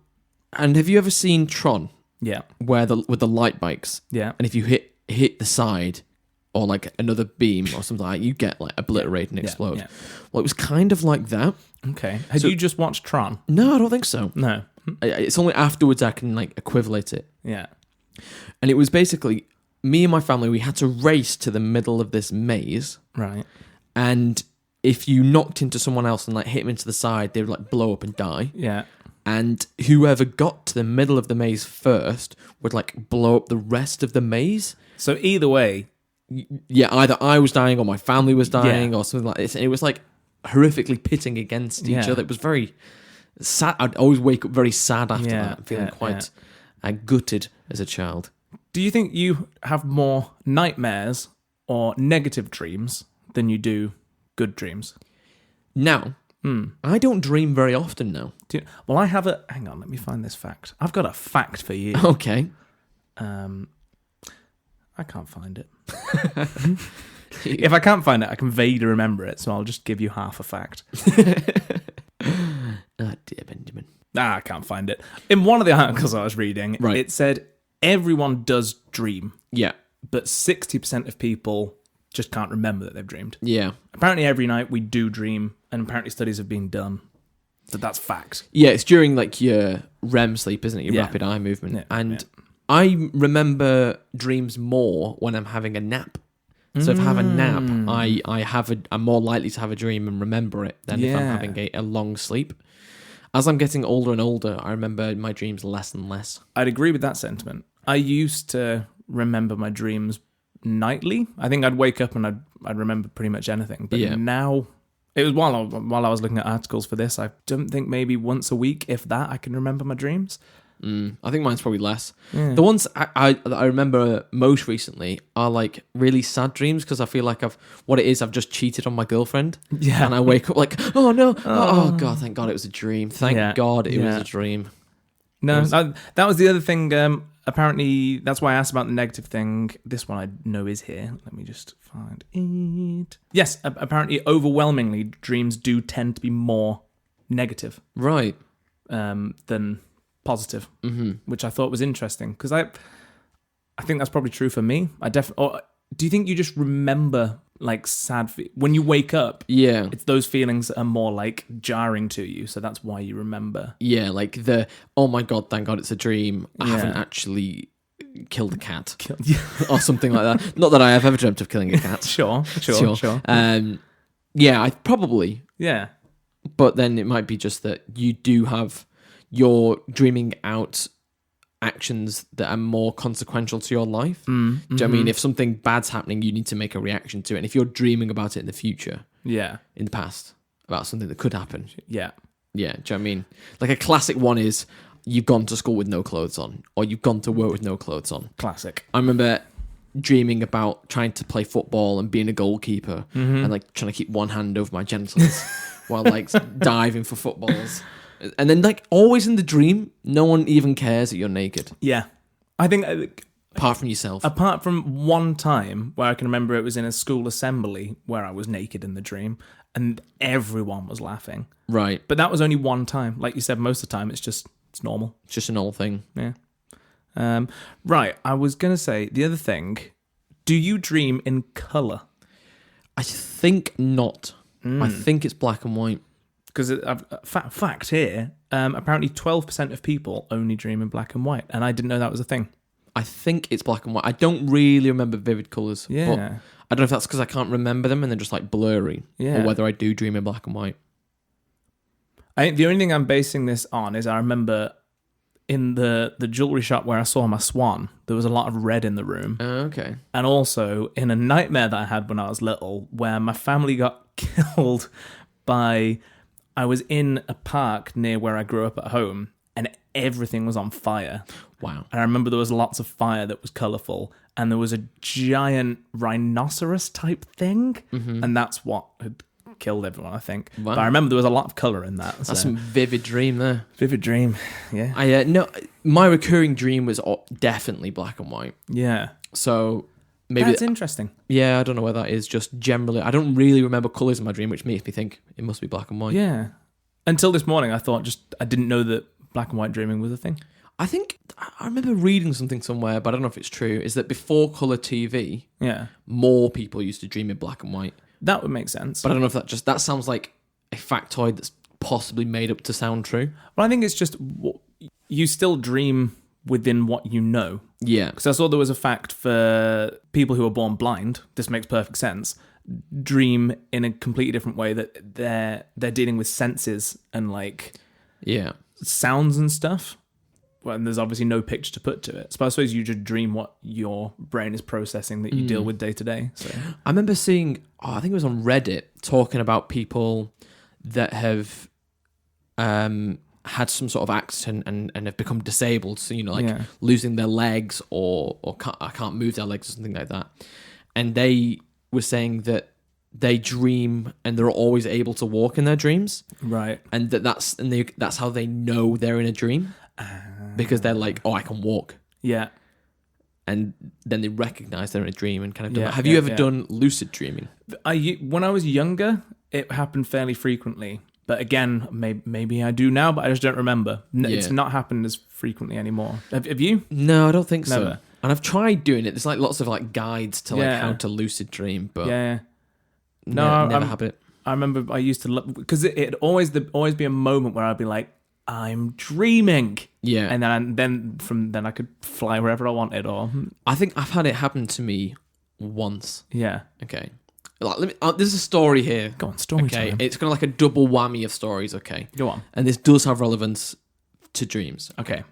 [SPEAKER 1] and have you ever seen Tron?
[SPEAKER 2] Yeah.
[SPEAKER 1] Where with the light bikes,
[SPEAKER 2] Yeah.
[SPEAKER 1] and if you hit the side or like another beam or something like that, you get like obliterated and explode.
[SPEAKER 2] Yeah.
[SPEAKER 1] Well, it was kind of like that.
[SPEAKER 2] Okay. Had
[SPEAKER 1] So-
[SPEAKER 2] you just watched Tron?
[SPEAKER 1] No, I don't think so.
[SPEAKER 2] No.
[SPEAKER 1] It's only afterwards I can like equivalate it.
[SPEAKER 2] Yeah.
[SPEAKER 1] And it was basically me and my family. We had to race to the middle of this maze,
[SPEAKER 2] Right.
[SPEAKER 1] and if you knocked into someone else and like hit them into the side, they would like blow up and die.
[SPEAKER 2] Yeah.
[SPEAKER 1] And whoever got to the middle of the maze first would like blow up the rest of the maze.
[SPEAKER 2] So either way,
[SPEAKER 1] Yeah, either I was dying or my family was dying
[SPEAKER 2] Yeah.
[SPEAKER 1] or something like this. And it was like horrifically pitting against each
[SPEAKER 2] Yeah.
[SPEAKER 1] other. It was very sad. I'd always wake up very sad after
[SPEAKER 2] Yeah,
[SPEAKER 1] that, feeling
[SPEAKER 2] yeah,
[SPEAKER 1] quite gutted as a child.
[SPEAKER 2] do you think you have more nightmares or negative dreams than you do good dreams?
[SPEAKER 1] Now, I don't dream very often now.
[SPEAKER 2] Well, I have a... Hang on, let me find this fact. I've got a fact for you.
[SPEAKER 1] Okay.
[SPEAKER 2] I can't find it. If I can't find it, I can vaguely remember it, so I'll just give you half a fact.
[SPEAKER 1] Oh, dear Benjamin.
[SPEAKER 2] I can't find it. In one of the articles I was reading,
[SPEAKER 1] Right.
[SPEAKER 2] it said everyone does dream,
[SPEAKER 1] Yeah.
[SPEAKER 2] but 60% of people just can't remember that they've dreamed.
[SPEAKER 1] Yeah.
[SPEAKER 2] Apparently every night we do dream, and apparently studies have been done. So that's fact.
[SPEAKER 1] Yeah, it's during like your REM sleep, isn't it? Your
[SPEAKER 2] Yeah.
[SPEAKER 1] rapid eye movement.
[SPEAKER 2] Yeah,
[SPEAKER 1] And
[SPEAKER 2] yeah.
[SPEAKER 1] I remember dreams more when I'm having a nap. So if I have a nap, I'm more likely to have a dream and remember it than if I'm
[SPEAKER 2] Yeah.
[SPEAKER 1] having a long sleep. As I'm getting older and older, I remember my dreams less and less.
[SPEAKER 2] I'd agree with that sentiment. I used to remember my dreams nightly. I think I'd wake up and I'd remember pretty much anything. But
[SPEAKER 1] Yeah.
[SPEAKER 2] now It was while I was looking at articles for this. I don't think maybe once a week, if that, I can remember my dreams.
[SPEAKER 1] I think mine's probably less.
[SPEAKER 2] Yeah.
[SPEAKER 1] The ones that I remember most recently are like really sad dreams because I feel like I've just cheated on my girlfriend.
[SPEAKER 2] Yeah.
[SPEAKER 1] And I wake up like, oh no, oh God, thank God it was a dream. Thank God it was a dream.
[SPEAKER 2] No, that was the other thing. Apparently, that's why I asked about the negative thing. This one I know is here. Let me just find it. Yes, apparently, overwhelmingly, dreams do tend to be more negative,
[SPEAKER 1] right,
[SPEAKER 2] than positive, which I thought was interesting because I think that's probably true for me. Or do you think you just remember like sad when you wake up?
[SPEAKER 1] Yeah,
[SPEAKER 2] it's those feelings that are more like jarring to you, so that's why you remember.
[SPEAKER 1] Yeah, like oh my God, thank God it's a dream. I haven't actually killed a cat or something like that. Not that I have ever dreamt of killing a cat.
[SPEAKER 2] Sure.
[SPEAKER 1] Yeah, I probably.
[SPEAKER 2] Yeah,
[SPEAKER 1] but then it might be just that you're dreaming out actions that are more consequential to your life. Do you know what I mean? If something bad's happening, you need to make a reaction to it. And if you're dreaming about it in the future, in the past, about something that could happen, do you know what I mean? Like a classic one is you've gone to school with no clothes on, or you've gone to work with no clothes on.
[SPEAKER 2] Classic.
[SPEAKER 1] I remember dreaming about trying to play football and being a goalkeeper and like trying to keep one hand over my genitals while like diving for footballs. And then, like, always in the dream, no one even cares that you're naked.
[SPEAKER 2] Yeah. I think...
[SPEAKER 1] apart from yourself.
[SPEAKER 2] Apart from one time where I can remember it was in a school assembly where I was naked in the dream and everyone was laughing.
[SPEAKER 1] Right.
[SPEAKER 2] But that was only one time. Like you said, most of the time, it's normal.
[SPEAKER 1] It's just an old thing.
[SPEAKER 2] Yeah. Right. I was going to say, the other thing, do you dream in colour?
[SPEAKER 1] I think not. I think it's black and white.
[SPEAKER 2] Because fact here, apparently 12% of people only dream in black and white, and I didn't know that was a thing.
[SPEAKER 1] I think it's black and white. I don't really remember vivid colours.
[SPEAKER 2] Yeah.
[SPEAKER 1] But I don't know if that's because I can't remember them and they're just like blurry,
[SPEAKER 2] or
[SPEAKER 1] whether I do dream in black and white.
[SPEAKER 2] I think the only thing I'm basing this on is I remember in the jewellery shop where I saw my swan, there was a lot of red in the room.
[SPEAKER 1] Okay.
[SPEAKER 2] And also in a nightmare that I had when I was little, where my family got killed by... I was in a park near where I grew up at home, and everything was on fire.
[SPEAKER 1] Wow.
[SPEAKER 2] And I remember there was lots of fire that was colourful, and there was a giant rhinoceros type thing, and that's what had killed everyone, I think. Wow. But I remember there was a lot of colour in that.
[SPEAKER 1] That's some vivid dream there.
[SPEAKER 2] Vivid dream, yeah.
[SPEAKER 1] No, my recurring dream was definitely black and white.
[SPEAKER 2] Yeah.
[SPEAKER 1] So... maybe
[SPEAKER 2] that's interesting.
[SPEAKER 1] Yeah, I don't know whether that is just generally. I don't really remember colours in my dream, which makes me think it must be black and white.
[SPEAKER 2] Yeah. Until this morning, I didn't know that black and white dreaming was a thing.
[SPEAKER 1] I think I remember reading something somewhere, but I don't know if it's true. Is that before colour TV, more people used to dream in black and white.
[SPEAKER 2] That would make sense.
[SPEAKER 1] But I don't know if that sounds like a factoid that's possibly made up to sound true.
[SPEAKER 2] Well, I think it's just you still dream within what you know.
[SPEAKER 1] Yeah.
[SPEAKER 2] Because I saw there was a fact for people who are born blind, this makes perfect sense, dream in a completely different way, that they're dealing with senses and like sounds and stuff. Well, and there's obviously no picture to put to it. So I suppose you just dream what your brain is processing that you deal with day to day. So
[SPEAKER 1] I remember seeing, I think it was on Reddit, talking about people that have had some sort of accident and have become disabled, so losing their legs or can't move their legs or something like that. And they were saying that they dream and they're always able to walk in their dreams,
[SPEAKER 2] right?
[SPEAKER 1] And that's how they know they're in a dream, because they're like, I can walk, and then they recognize they're in a dream and kind of do that. Have you ever done lucid dreaming?
[SPEAKER 2] When I was younger, it happened fairly frequently. But again, maybe I do now, but I just don't remember. It's not happened as frequently anymore. Have you?
[SPEAKER 1] No, I don't think
[SPEAKER 2] Never.
[SPEAKER 1] so. And I've tried doing it. There's like lots of like guides to like how to lucid dream, but never have it.
[SPEAKER 2] I remember I used to love, because it'd always be a moment where I'd be like, I'm dreaming.
[SPEAKER 1] Yeah.
[SPEAKER 2] And then from then I could fly wherever I wanted. Or
[SPEAKER 1] I think I've had it happen to me once.
[SPEAKER 2] Yeah.
[SPEAKER 1] Okay. Like, there's a story here.
[SPEAKER 2] Go on, story time.
[SPEAKER 1] It's kind of like a double whammy of stories, okay?
[SPEAKER 2] Go on.
[SPEAKER 1] And this does have relevance to dreams.
[SPEAKER 2] Okay.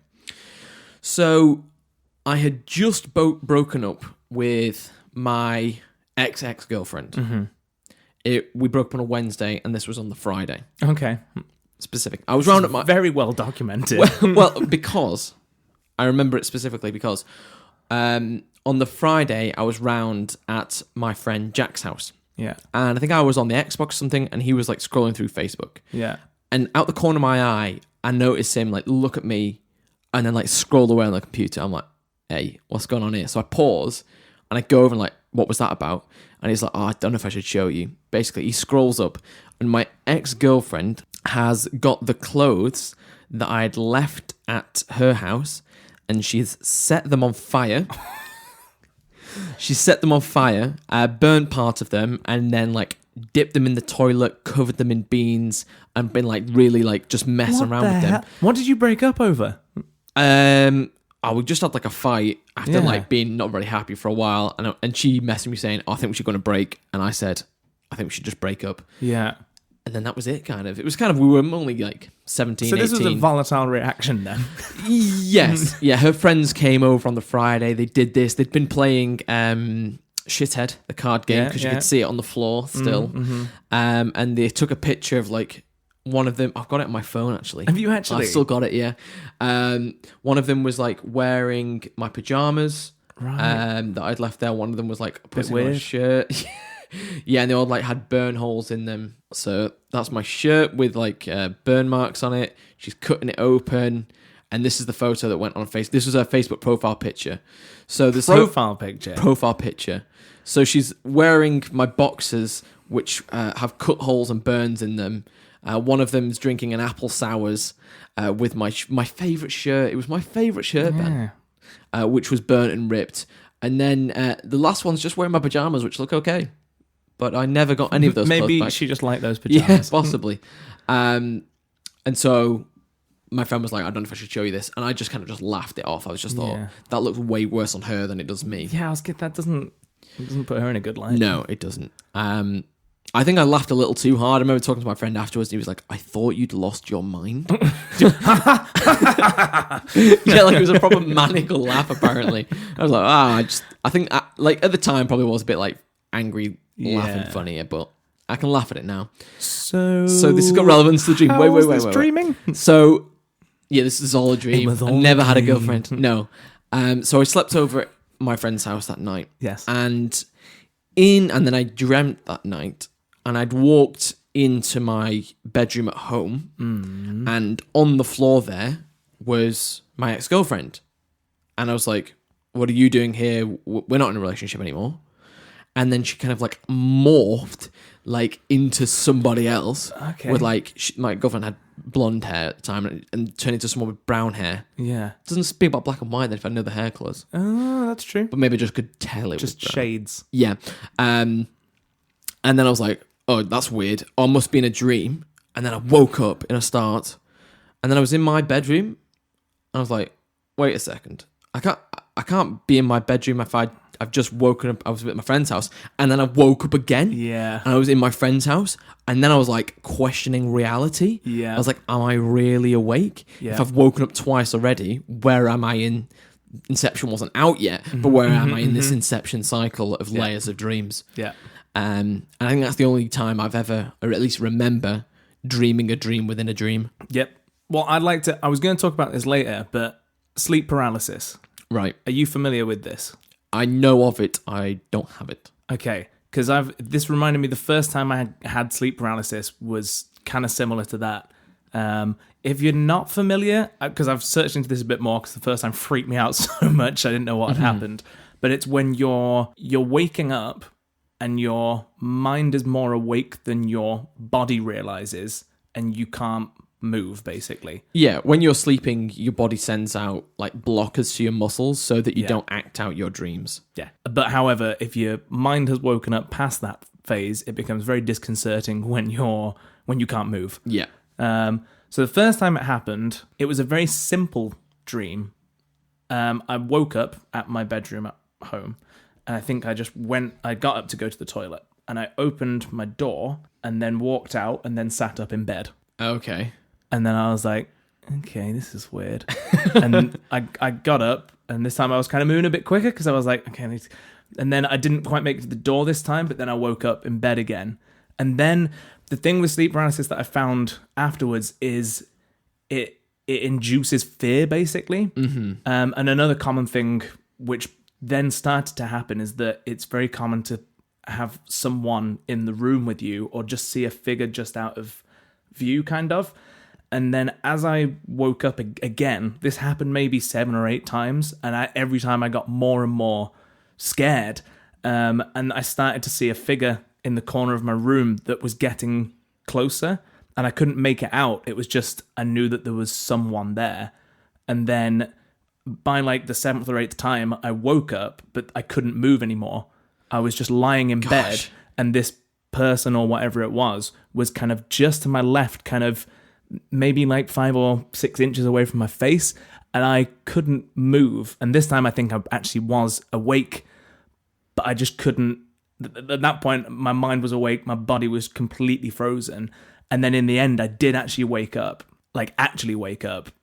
[SPEAKER 1] So, I had just broken up with my ex-girlfriend. We broke up on a Wednesday, and this was on the Friday.
[SPEAKER 2] Okay.
[SPEAKER 1] Specific. I was round at my...
[SPEAKER 2] Very well documented.
[SPEAKER 1] Well, because... I remember it specifically because on the Friday, I was round at my friend Jack's house.
[SPEAKER 2] Yeah.
[SPEAKER 1] And I think I was on the Xbox or something, and he was like scrolling through Facebook.
[SPEAKER 2] Yeah.
[SPEAKER 1] And out the corner of my eye, I noticed him like look at me and then like scroll away on the computer. I'm like, hey, what's going on here? So I pause and I go over and like, what was that about? And he's like, oh, I don't know if I should show you. Basically, he scrolls up and my ex-girlfriend has got the clothes that I had left at her house and she's set them on fire. She set them on fire, burnt part of them, and then like dipped them in the toilet, covered them in beans, and been like really like just messing around with them.
[SPEAKER 2] What did you break up over?
[SPEAKER 1] We just had like a fight after like being not very happy for a while, and she messaged me saying, I think we should go on a break, and I said, I think we should just break up.
[SPEAKER 2] Yeah.
[SPEAKER 1] And then that was it, kind of. It was kind of, we were only like 17,
[SPEAKER 2] So this
[SPEAKER 1] 18.
[SPEAKER 2] was a volatile reaction then?
[SPEAKER 1] Yes. Yeah, her friends came over on the Friday. They did this. They'd been playing Shithead, the card game, because you could see it on the floor still. Mm-hmm. And they took a picture of like one of them. I've got it on my phone, actually.
[SPEAKER 2] Have you actually?
[SPEAKER 1] I've still got it, yeah. One of them was like wearing my pajamas that I'd left there. One of them was like putting on a shirt. Yeah, and they all like had burn holes in them. So that's my shirt with like burn marks on it. She's cutting it open, and this is the photo that went on Facebook. This was her Facebook profile picture. So this
[SPEAKER 2] profile picture.
[SPEAKER 1] So she's wearing my boxers, which have cut holes and burns in them. One of them's drinking an apple sours with my favorite shirt. It was my favorite shirt, Ben, which was burnt and ripped. And then the last one's just wearing my pajamas, which look okay. But I never got any of those clothes back.
[SPEAKER 2] Maybe she just liked those pajamas.
[SPEAKER 1] Yeah, possibly. And so my friend was like, I don't know if I should show you this. And I just kind of just laughed it off. I was just thought, that looks way worse on her than it does me.
[SPEAKER 2] Yeah, that doesn't put her in a good light.
[SPEAKER 1] No, it doesn't. I think I laughed a little too hard. I remember talking to my friend afterwards, and he was like, I thought you'd lost your mind. Yeah, like it was a proper maniacal laugh, apparently. I was like, I think, like, at the time, probably was a bit like angry, laughing funnier, but I can laugh at it now. So this has got relevance to the dream. Wait.
[SPEAKER 2] Dreaming?
[SPEAKER 1] So, yeah, this is all a dream. I never had a girlfriend. No. So I slept over at my friend's house that night.
[SPEAKER 2] Yes.
[SPEAKER 1] And then I dreamt that night, and I'd walked into my bedroom at home, and on the floor there was my ex-girlfriend. And I was like, what are you doing here? We're not in a relationship anymore. And then she kind of like morphed like into somebody else. Okay. With like, my girlfriend had blonde hair at the time and turned into someone with brown hair. Yeah. Doesn't speak about black and white then if I know the hair colours.
[SPEAKER 2] Oh, that's true.
[SPEAKER 1] But maybe I just could tell it
[SPEAKER 2] just
[SPEAKER 1] was
[SPEAKER 2] shades.
[SPEAKER 1] Yeah. And then I was like, oh, that's weird. Oh, it must be in a dream. And then I woke up in a start. And then I was in my bedroom. And I was like, wait a second. I can't be in my bedroom if I've just woken up. I was at my friend's house, and then I woke up again.
[SPEAKER 2] Yeah.
[SPEAKER 1] And I was in my friend's house, and then I was like questioning reality. Yeah. I was like, am I really awake? Yeah. If I've woken up twice already, where am I in? Inception wasn't out yet, but where am I in this Inception cycle of layers of dreams? Yeah. And I think that's the only time I've ever, or at least remember, dreaming a dream within a dream.
[SPEAKER 2] Yep. Well, I was going to talk about this later, but sleep paralysis.
[SPEAKER 1] Right.
[SPEAKER 2] Are you familiar with this?
[SPEAKER 1] I know of it. I don't have it.
[SPEAKER 2] Okay. Because this reminded me the first time I had sleep paralysis was kind of similar to that. If you're not familiar, because I've searched into this a bit more, because the first time freaked me out so much, I didn't know what had happened. But it's when you're waking up and your mind is more awake than your body realizes, and you can't move, basically.
[SPEAKER 1] Yeah, when you're sleeping, your body sends out like blockers to your muscles so that you don't act out your dreams.
[SPEAKER 2] Yeah. But however, if your mind has woken up past that phase, it becomes very disconcerting when you can't move.
[SPEAKER 1] Yeah.
[SPEAKER 2] So the first time it happened, it was a very simple dream. I woke up at my bedroom at home, and I think I got up to go to the toilet, and I opened my door and then walked out and then sat up in bed.
[SPEAKER 1] Okay.
[SPEAKER 2] And then I was like, okay, this is weird. And I got up, and this time I was kind of moving a bit quicker because I was like, okay. And then I didn't quite make it to the door this time, but then I woke up in bed again. And then the thing with sleep paralysis that I found afterwards is it induces fear, basically. And another common thing which then started to happen is that it's very common to have someone in the room with you or just see a figure just out of view, kind of. And then as I woke up again, this happened maybe 7 or 8 times, and every time I got more and more scared, and I started to see a figure in the corner of my room that was getting closer, and I couldn't make it out. It was just, I knew that there was someone there. And then by like the 7th or 8th time, I woke up, but I couldn't move anymore. I was just lying in bed, and this person or whatever it was kind of just to my left, kind of maybe like 5 or 6 inches away from my face, and I couldn't move. And this time I think I actually was awake, but I just couldn't. At that point, my mind was awake, my body was completely frozen. And then in the end, I did actually wake up, and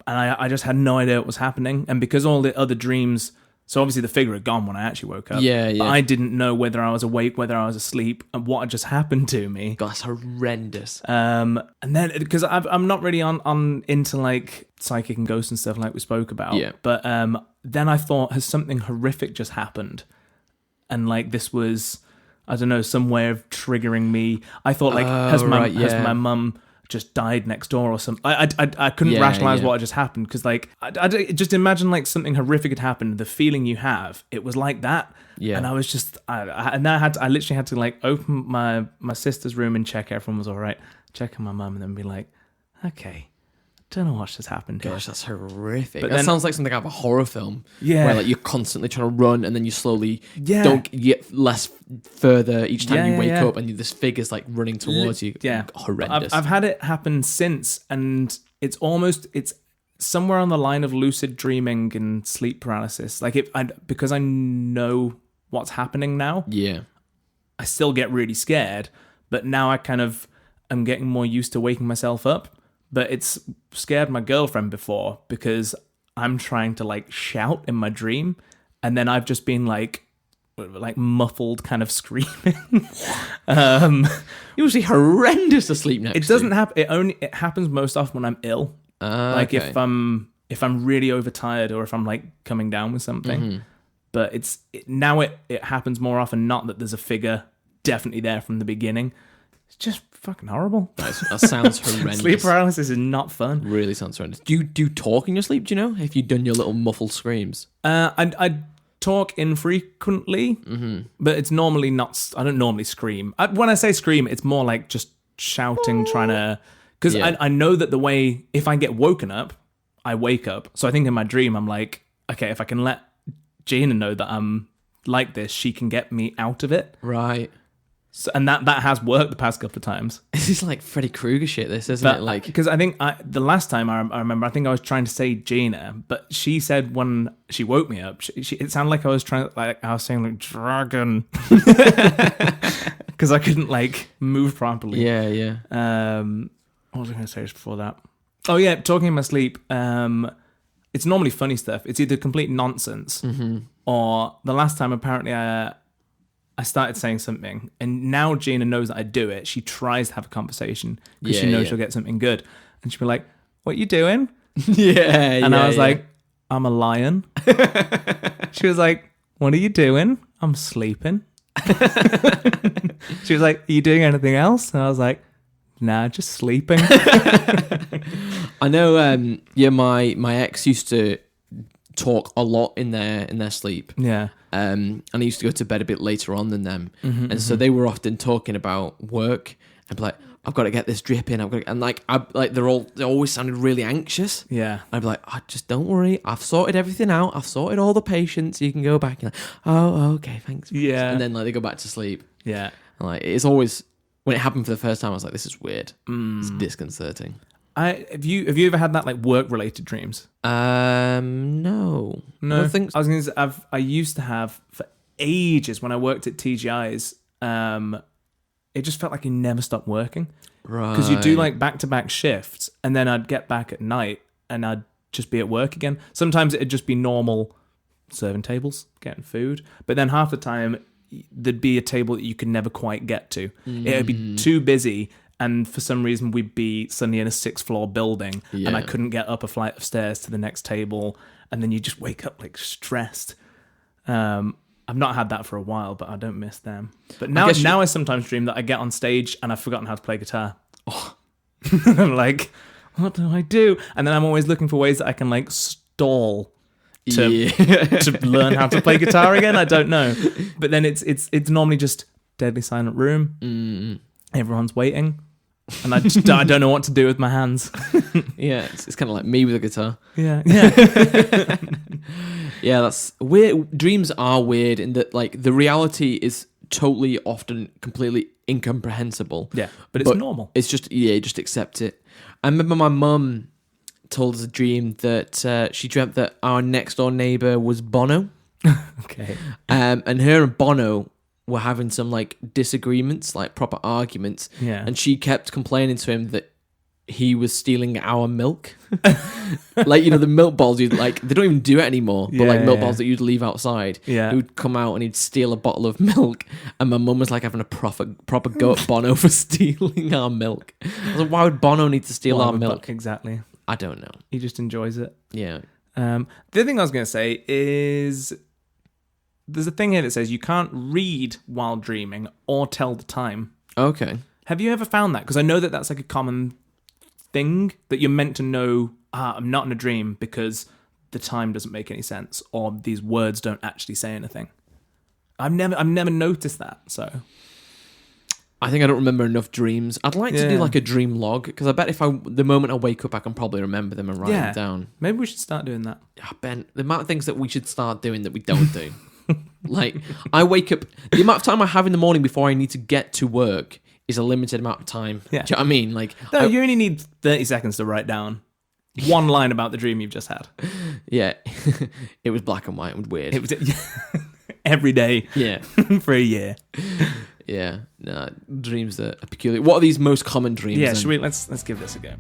[SPEAKER 2] I just had no idea what was happening. And because all the other dreams, so obviously the figure had gone when I actually woke up.
[SPEAKER 1] Yeah.
[SPEAKER 2] But I didn't know whether I was awake, whether I was asleep, and what had just happened to me.
[SPEAKER 1] God, that's horrendous.
[SPEAKER 2] And then, because I'm not really on into like psychic and ghosts and stuff like we spoke about.
[SPEAKER 1] Yeah.
[SPEAKER 2] But then I thought, has something horrific just happened? And like this was, I don't know, some way of triggering me. I thought like, has my mum just died next door or something? I couldn't rationalize what had just happened, because like I just imagine like something horrific had happened. The feeling you have, it was like that. Yeah. And I was just, I literally had to like open my sister's room and check everyone was all right, check on my mum, and then be like, okay, don't know what's just happened here.
[SPEAKER 1] Gosh, that's horrific.
[SPEAKER 2] But
[SPEAKER 1] that
[SPEAKER 2] then,
[SPEAKER 1] sounds like something out of a horror film.
[SPEAKER 2] Yeah.
[SPEAKER 1] Where like you're constantly trying to run, and then you slowly don't get less further each time you wake up, and this figure's like running towards you.
[SPEAKER 2] Yeah.
[SPEAKER 1] Horrendous.
[SPEAKER 2] I've had it happen since, and it's somewhere on the line of lucid dreaming and sleep paralysis. Like because I know what's happening now.
[SPEAKER 1] Yeah.
[SPEAKER 2] I still get really scared, but now I kind of am getting more used to waking myself up. But it's scared my girlfriend before, because I'm trying to like shout in my dream, and then I've just been like muffled kind of screaming.
[SPEAKER 1] Usually horrendous to sleep next.
[SPEAKER 2] It doesn't happen. It happens most often when I'm ill. Like if I'm really overtired, or if I'm like coming down with something. Mm-hmm. But it happens more often not that there's a figure definitely there from the beginning. It's just fucking horrible.
[SPEAKER 1] That sounds horrendous.
[SPEAKER 2] Sleep paralysis is not fun.
[SPEAKER 1] Really sounds horrendous. Do you talk in your sleep? Do you know if you've done your little muffled screams?
[SPEAKER 2] I talk infrequently, but it's normally not. I don't normally scream. When I say scream, it's more like just shouting, trying to. Because I know that the way, if I get woken up, I wake up. So I think in my dream, I'm like, okay, if I can let Gina know that I'm like this, she can get me out of it.
[SPEAKER 1] Right.
[SPEAKER 2] So, and that has worked the past couple of times.
[SPEAKER 1] This is like Freddy Krueger shit, this, isn't it? Like,
[SPEAKER 2] because I think the last time I remember, I think I was trying to say Gina, but she said when she woke me up, it sounded like I was saying like dragon, because I couldn't like move properly.
[SPEAKER 1] Yeah.
[SPEAKER 2] What was I going to say just before that? Oh yeah, talking in my sleep. It's normally funny stuff. It's either complete nonsense, or the last time apparently I started saying something, and now Gina knows that I do it. She tries to have a conversation because she knows she'll get something good, and she'll be like, "What are you doing?" And I was like, "I'm a lion." She was like, "What are you doing?" "I'm sleeping." She was like, "Are you doing anything else?" And I was like, "Nah, just sleeping."
[SPEAKER 1] I know. My ex used to talk a lot in their sleep.
[SPEAKER 2] Yeah.
[SPEAKER 1] And I used to go to bed a bit later on than them, so they were often talking about work and be like, "I've got to get this drip in." They always sounded really anxious.
[SPEAKER 2] Yeah.
[SPEAKER 1] I'd be like, "Oh, just don't worry. I've sorted everything out. I've sorted all the patients. You can go back." And like, "Oh, okay, thanks."
[SPEAKER 2] Yeah.
[SPEAKER 1] And then like they go back to sleep.
[SPEAKER 2] Yeah.
[SPEAKER 1] And, like it's always when it happened for the first time, I was like, "This is weird. It's disconcerting."
[SPEAKER 2] Have you ever had that like work related dreams?
[SPEAKER 1] No. I don't think so.
[SPEAKER 2] I was going to say, I used to have for ages when I worked at TGI's. It just felt like you never stopped working,
[SPEAKER 1] right?
[SPEAKER 2] Because you do like back to back shifts, and then I'd get back at night and I'd just be at work again. Sometimes it'd just be normal serving tables, getting food, but then half the time there'd be a table that you could never quite get to. It would be too busy, and for some reason we'd be suddenly in a 6th-floor building, and I couldn't get up a flight of stairs to the next table, and then you just wake up like stressed. I've not had that for a while, but I don't miss them. But now I sometimes dream that I get on stage and I've forgotten how to play guitar. Oh. I'm like, what do I do? And then I'm always looking for ways that I can like stall to learn how to play guitar again. I don't know. But then it's normally just deadly silent room. Everyone's waiting. And I don't know what to do with my hands.
[SPEAKER 1] Yeah, it's kind of like me with a guitar.
[SPEAKER 2] Yeah.
[SPEAKER 1] Yeah, that's weird. Dreams are weird in that, like, the reality is totally, often, completely incomprehensible.
[SPEAKER 2] Yeah, but it's normal.
[SPEAKER 1] It's just, just accept it. I remember my mum told us a dream that she dreamt that our next door neighbour was Bono.
[SPEAKER 2] Okay.
[SPEAKER 1] And her and Bono were having some, like, disagreements, like proper arguments.
[SPEAKER 2] Yeah.
[SPEAKER 1] And she kept complaining to him that he was stealing our milk. Like, the milk balls, they don't even do it anymore, but milk balls that you'd leave outside.
[SPEAKER 2] Yeah.
[SPEAKER 1] He would come out and he'd steal a bottle of milk, and my mum was like having a proper go at Bono for stealing our milk. I was like, why would Bono need to steal our milk?
[SPEAKER 2] Exactly.
[SPEAKER 1] I don't know.
[SPEAKER 2] He just enjoys it.
[SPEAKER 1] Yeah.
[SPEAKER 2] The other thing I was going to say is there's a thing here that says you can't read while dreaming or tell the time.
[SPEAKER 1] Okay.
[SPEAKER 2] Have you ever found that? Because I know that that's like a common thing that you're meant to know, I'm not in a dream because the time doesn't make any sense or these words don't actually say anything. I've never noticed that, so
[SPEAKER 1] I think I don't remember enough dreams. I'd like to do like a dream log, because I bet the moment I wake up I can probably remember them and write them down.
[SPEAKER 2] Maybe we should start doing that.
[SPEAKER 1] Ben, the amount of things that we should start doing that we don't do. Like, I wake up, the amount of time I have in the morning before I need to get to work is a limited amount of time.
[SPEAKER 2] Yeah.
[SPEAKER 1] Do you know what I mean? Like,
[SPEAKER 2] no, you only need 30 seconds to write down one line about the dream you've just had.
[SPEAKER 1] Yeah. It was black and white and weird.
[SPEAKER 2] It was every day.
[SPEAKER 1] Yeah.
[SPEAKER 2] For a year.
[SPEAKER 1] Yeah. No, dreams are peculiar. What are these most common dreams?
[SPEAKER 2] Yeah,
[SPEAKER 1] then?
[SPEAKER 2] let's give this a go.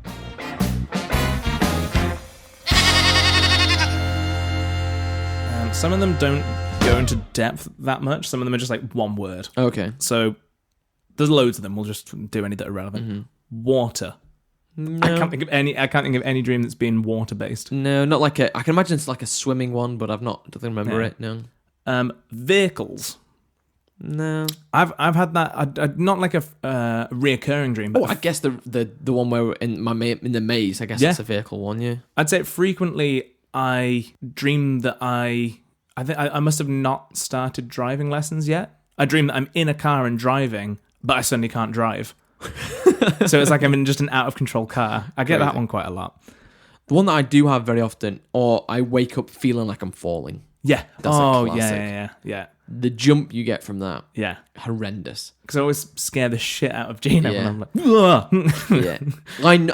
[SPEAKER 2] Some of them don't go into depth that much. Some of them are just like one word.
[SPEAKER 1] Okay.
[SPEAKER 2] So there's loads of them. We'll just do any that are relevant.
[SPEAKER 1] Mm-hmm.
[SPEAKER 2] Water.
[SPEAKER 1] No.
[SPEAKER 2] I can't think of any dream that's been water based.
[SPEAKER 1] No, not like I can imagine it's like a swimming one, but I don't remember it. No.
[SPEAKER 2] Vehicles.
[SPEAKER 1] No.
[SPEAKER 2] I've had that. Not like a reoccurring dream. But
[SPEAKER 1] I guess the one where we're in the maze. I guess it's a vehicle one. Yeah.
[SPEAKER 2] I'd say frequently I dream that I think I must have not started driving lessons yet. I dream that I'm in a car and driving, but I suddenly can't drive. So it's like I'm in just an out of control car. I get that one quite a lot.
[SPEAKER 1] The one that I do have very often, or I wake up feeling like I'm falling.
[SPEAKER 2] Yeah.
[SPEAKER 1] That's a classic.
[SPEAKER 2] Yeah.
[SPEAKER 1] The jump you get from that.
[SPEAKER 2] Yeah.
[SPEAKER 1] Horrendous.
[SPEAKER 2] Because I always scare the shit out of Gina when I'm like,
[SPEAKER 1] yeah.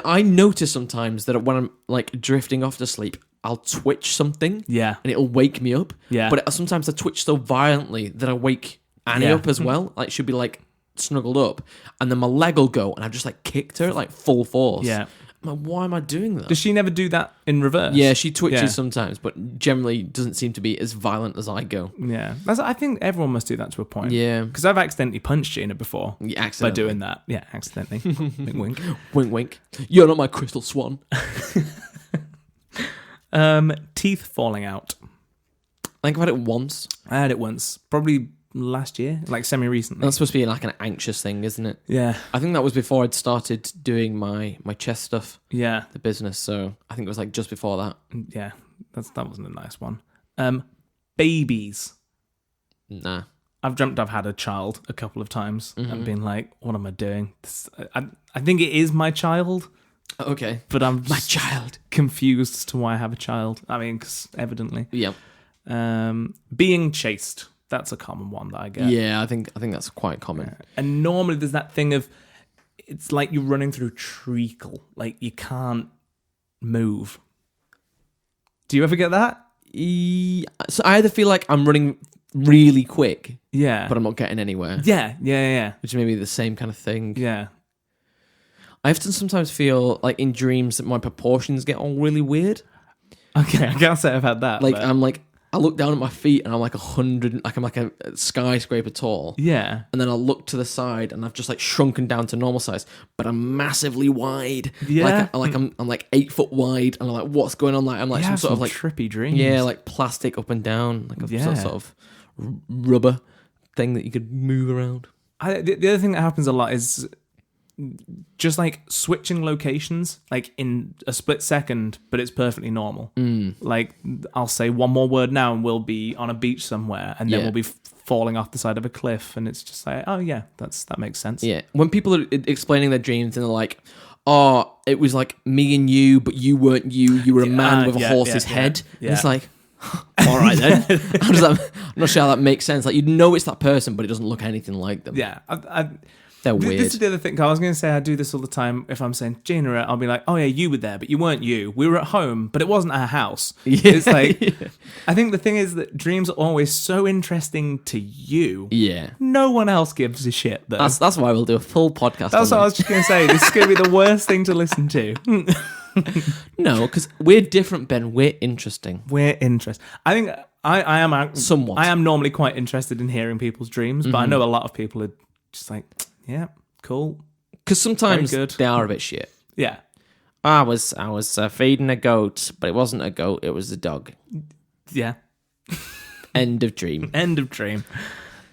[SPEAKER 1] I notice sometimes that when I'm like drifting off to sleep, I'll twitch something.
[SPEAKER 2] Yeah.
[SPEAKER 1] And it'll wake me up.
[SPEAKER 2] Yeah.
[SPEAKER 1] But sometimes I twitch so violently that I wake Annie up as well. Like, she'll be like snuggled up, and then my leg will go, and I've just like kicked her like full force.
[SPEAKER 2] Yeah.
[SPEAKER 1] I'm like, why am I doing that?
[SPEAKER 2] Does she never do that in reverse?
[SPEAKER 1] Yeah, she twitches sometimes, but generally doesn't seem to be as violent as I go.
[SPEAKER 2] Yeah. I think everyone must do that to a point.
[SPEAKER 1] Yeah.
[SPEAKER 2] Because I've accidentally punched Gina before.
[SPEAKER 1] Yeah, accidentally.
[SPEAKER 2] By doing that. Yeah, accidentally. Wink, wink.
[SPEAKER 1] Wink, wink. You're not my crystal swan.
[SPEAKER 2] Teeth falling out.
[SPEAKER 1] I think I've had it once.
[SPEAKER 2] I had it once. Probably last year, like semi-recently.
[SPEAKER 1] That's supposed to be like an anxious thing, isn't it?
[SPEAKER 2] Yeah.
[SPEAKER 1] I think that was before I'd started doing my chest stuff.
[SPEAKER 2] Yeah.
[SPEAKER 1] The business, so I think it was like just before that.
[SPEAKER 2] Yeah. That wasn't a nice one. Babies.
[SPEAKER 1] Nah.
[SPEAKER 2] I've dreamt I've had a child a couple of times and been like, what am I doing? I think it is my child.
[SPEAKER 1] Okay.
[SPEAKER 2] But I'm
[SPEAKER 1] my child
[SPEAKER 2] confused as to why I have a child. I mean, because evidently.
[SPEAKER 1] Yeah.
[SPEAKER 2] Being chased. That's a common one that I get.
[SPEAKER 1] Yeah, I think that's quite common.
[SPEAKER 2] Yeah. And normally there's that thing of, it's like you're running through treacle. Like you can't move. Do you ever get that?
[SPEAKER 1] So I either feel like I'm running really quick,
[SPEAKER 2] but
[SPEAKER 1] I'm not getting anywhere.
[SPEAKER 2] Yeah.
[SPEAKER 1] Which may be the same kind of thing.
[SPEAKER 2] Yeah.
[SPEAKER 1] I often sometimes feel like in dreams that my proportions get all really weird.
[SPEAKER 2] Okay, I can't say I've had that.
[SPEAKER 1] Like
[SPEAKER 2] but...
[SPEAKER 1] I'm like I look down at my feet and I'm like 100, like I'm like a skyscraper tall.
[SPEAKER 2] Yeah.
[SPEAKER 1] And then I look to the side and I've just like shrunken down to normal size, but I'm massively wide.
[SPEAKER 2] Yeah.
[SPEAKER 1] I'm like 8 foot wide, and I'm like, what's going on? Like I'm like
[SPEAKER 2] You
[SPEAKER 1] some
[SPEAKER 2] have
[SPEAKER 1] sort of
[SPEAKER 2] some
[SPEAKER 1] like
[SPEAKER 2] trippy dreams.
[SPEAKER 1] yeah, like plastic up and down, like a
[SPEAKER 2] Yeah.
[SPEAKER 1] sort of rubber thing that you could move around.
[SPEAKER 2] The other thing that happens a lot is just like switching locations, like in a split second, but it's perfectly normal. Like I'll say one more word now, and we'll be on a beach somewhere, and then
[SPEAKER 1] Yeah.
[SPEAKER 2] we'll be falling off the side of a cliff, and it's just like, oh yeah, that makes sense.
[SPEAKER 1] Yeah, when people are explaining their dreams and they're like, "Oh, it was like me and you, but you weren't you. You were a man with a horse's head."
[SPEAKER 2] yeah.
[SPEAKER 1] And it's like, all right then. How does that? I'm not sure how that makes sense. Like you know it's that person, but it doesn't look anything like them.
[SPEAKER 2] Yeah,
[SPEAKER 1] They're weird.
[SPEAKER 2] This is the other thing. I was going to say I do this all the time. If I'm saying Gina, I'll be like, "Oh yeah, you were there, but you weren't you. We were at home, but it wasn't our house."
[SPEAKER 1] Yeah.
[SPEAKER 2] It's like, I think the thing is that dreams are always so interesting to you.
[SPEAKER 1] Yeah,
[SPEAKER 2] No one else gives a shit. Though.
[SPEAKER 1] that's why we'll do a full podcast.
[SPEAKER 2] That's what I was just going to say. This is going to be the worst thing to listen to.
[SPEAKER 1] No, because we're different, Ben. We're interesting.
[SPEAKER 2] We're interested. I think I am
[SPEAKER 1] Somewhat.
[SPEAKER 2] I am normally quite interested in hearing people's dreams, but I know a lot of people are just like, yeah, cool.
[SPEAKER 1] Because sometimes
[SPEAKER 2] Very good.
[SPEAKER 1] they are a bit shit.
[SPEAKER 2] Yeah.
[SPEAKER 1] I was feeding a goat, but it wasn't a goat. It was a dog.
[SPEAKER 2] Yeah.
[SPEAKER 1] End of dream.
[SPEAKER 2] End of dream.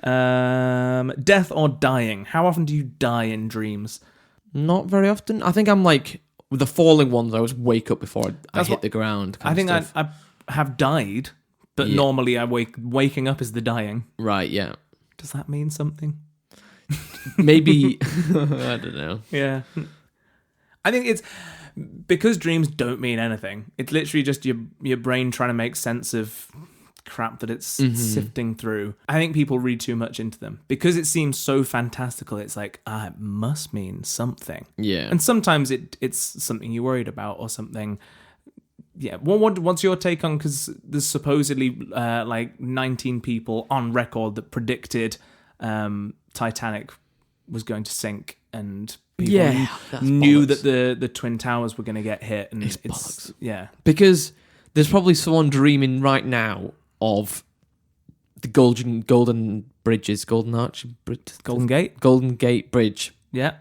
[SPEAKER 2] Death or dying. How often do you die in dreams?
[SPEAKER 1] Not very often. I think I'm like with the falling ones. I always wake up before I hit the ground.
[SPEAKER 2] I think I have died, but
[SPEAKER 1] Yeah.
[SPEAKER 2] normally I waking up is the dying.
[SPEAKER 1] Right. Yeah.
[SPEAKER 2] Does that mean something?
[SPEAKER 1] Maybe I don't know.
[SPEAKER 2] Yeah. I think it's because dreams don't mean anything. It's literally just your brain trying to make sense of crap that it's sifting through. I think people read too much into them because it seems so fantastical. It's like, it must mean something.
[SPEAKER 1] Yeah.
[SPEAKER 2] And sometimes it's something you're worried about or something. Yeah. What's your take on, because there's supposedly like 19 people on record that predicted Titanic was going to sink, and people knew
[SPEAKER 1] bollocks.
[SPEAKER 2] that the Twin Towers were going to get hit, and
[SPEAKER 1] It's bollocks.
[SPEAKER 2] yeah.
[SPEAKER 1] Because there's probably someone dreaming right now of the golden bridges, golden arch,
[SPEAKER 2] Golden Gate.
[SPEAKER 1] golden gate bridge,
[SPEAKER 2] Yeah.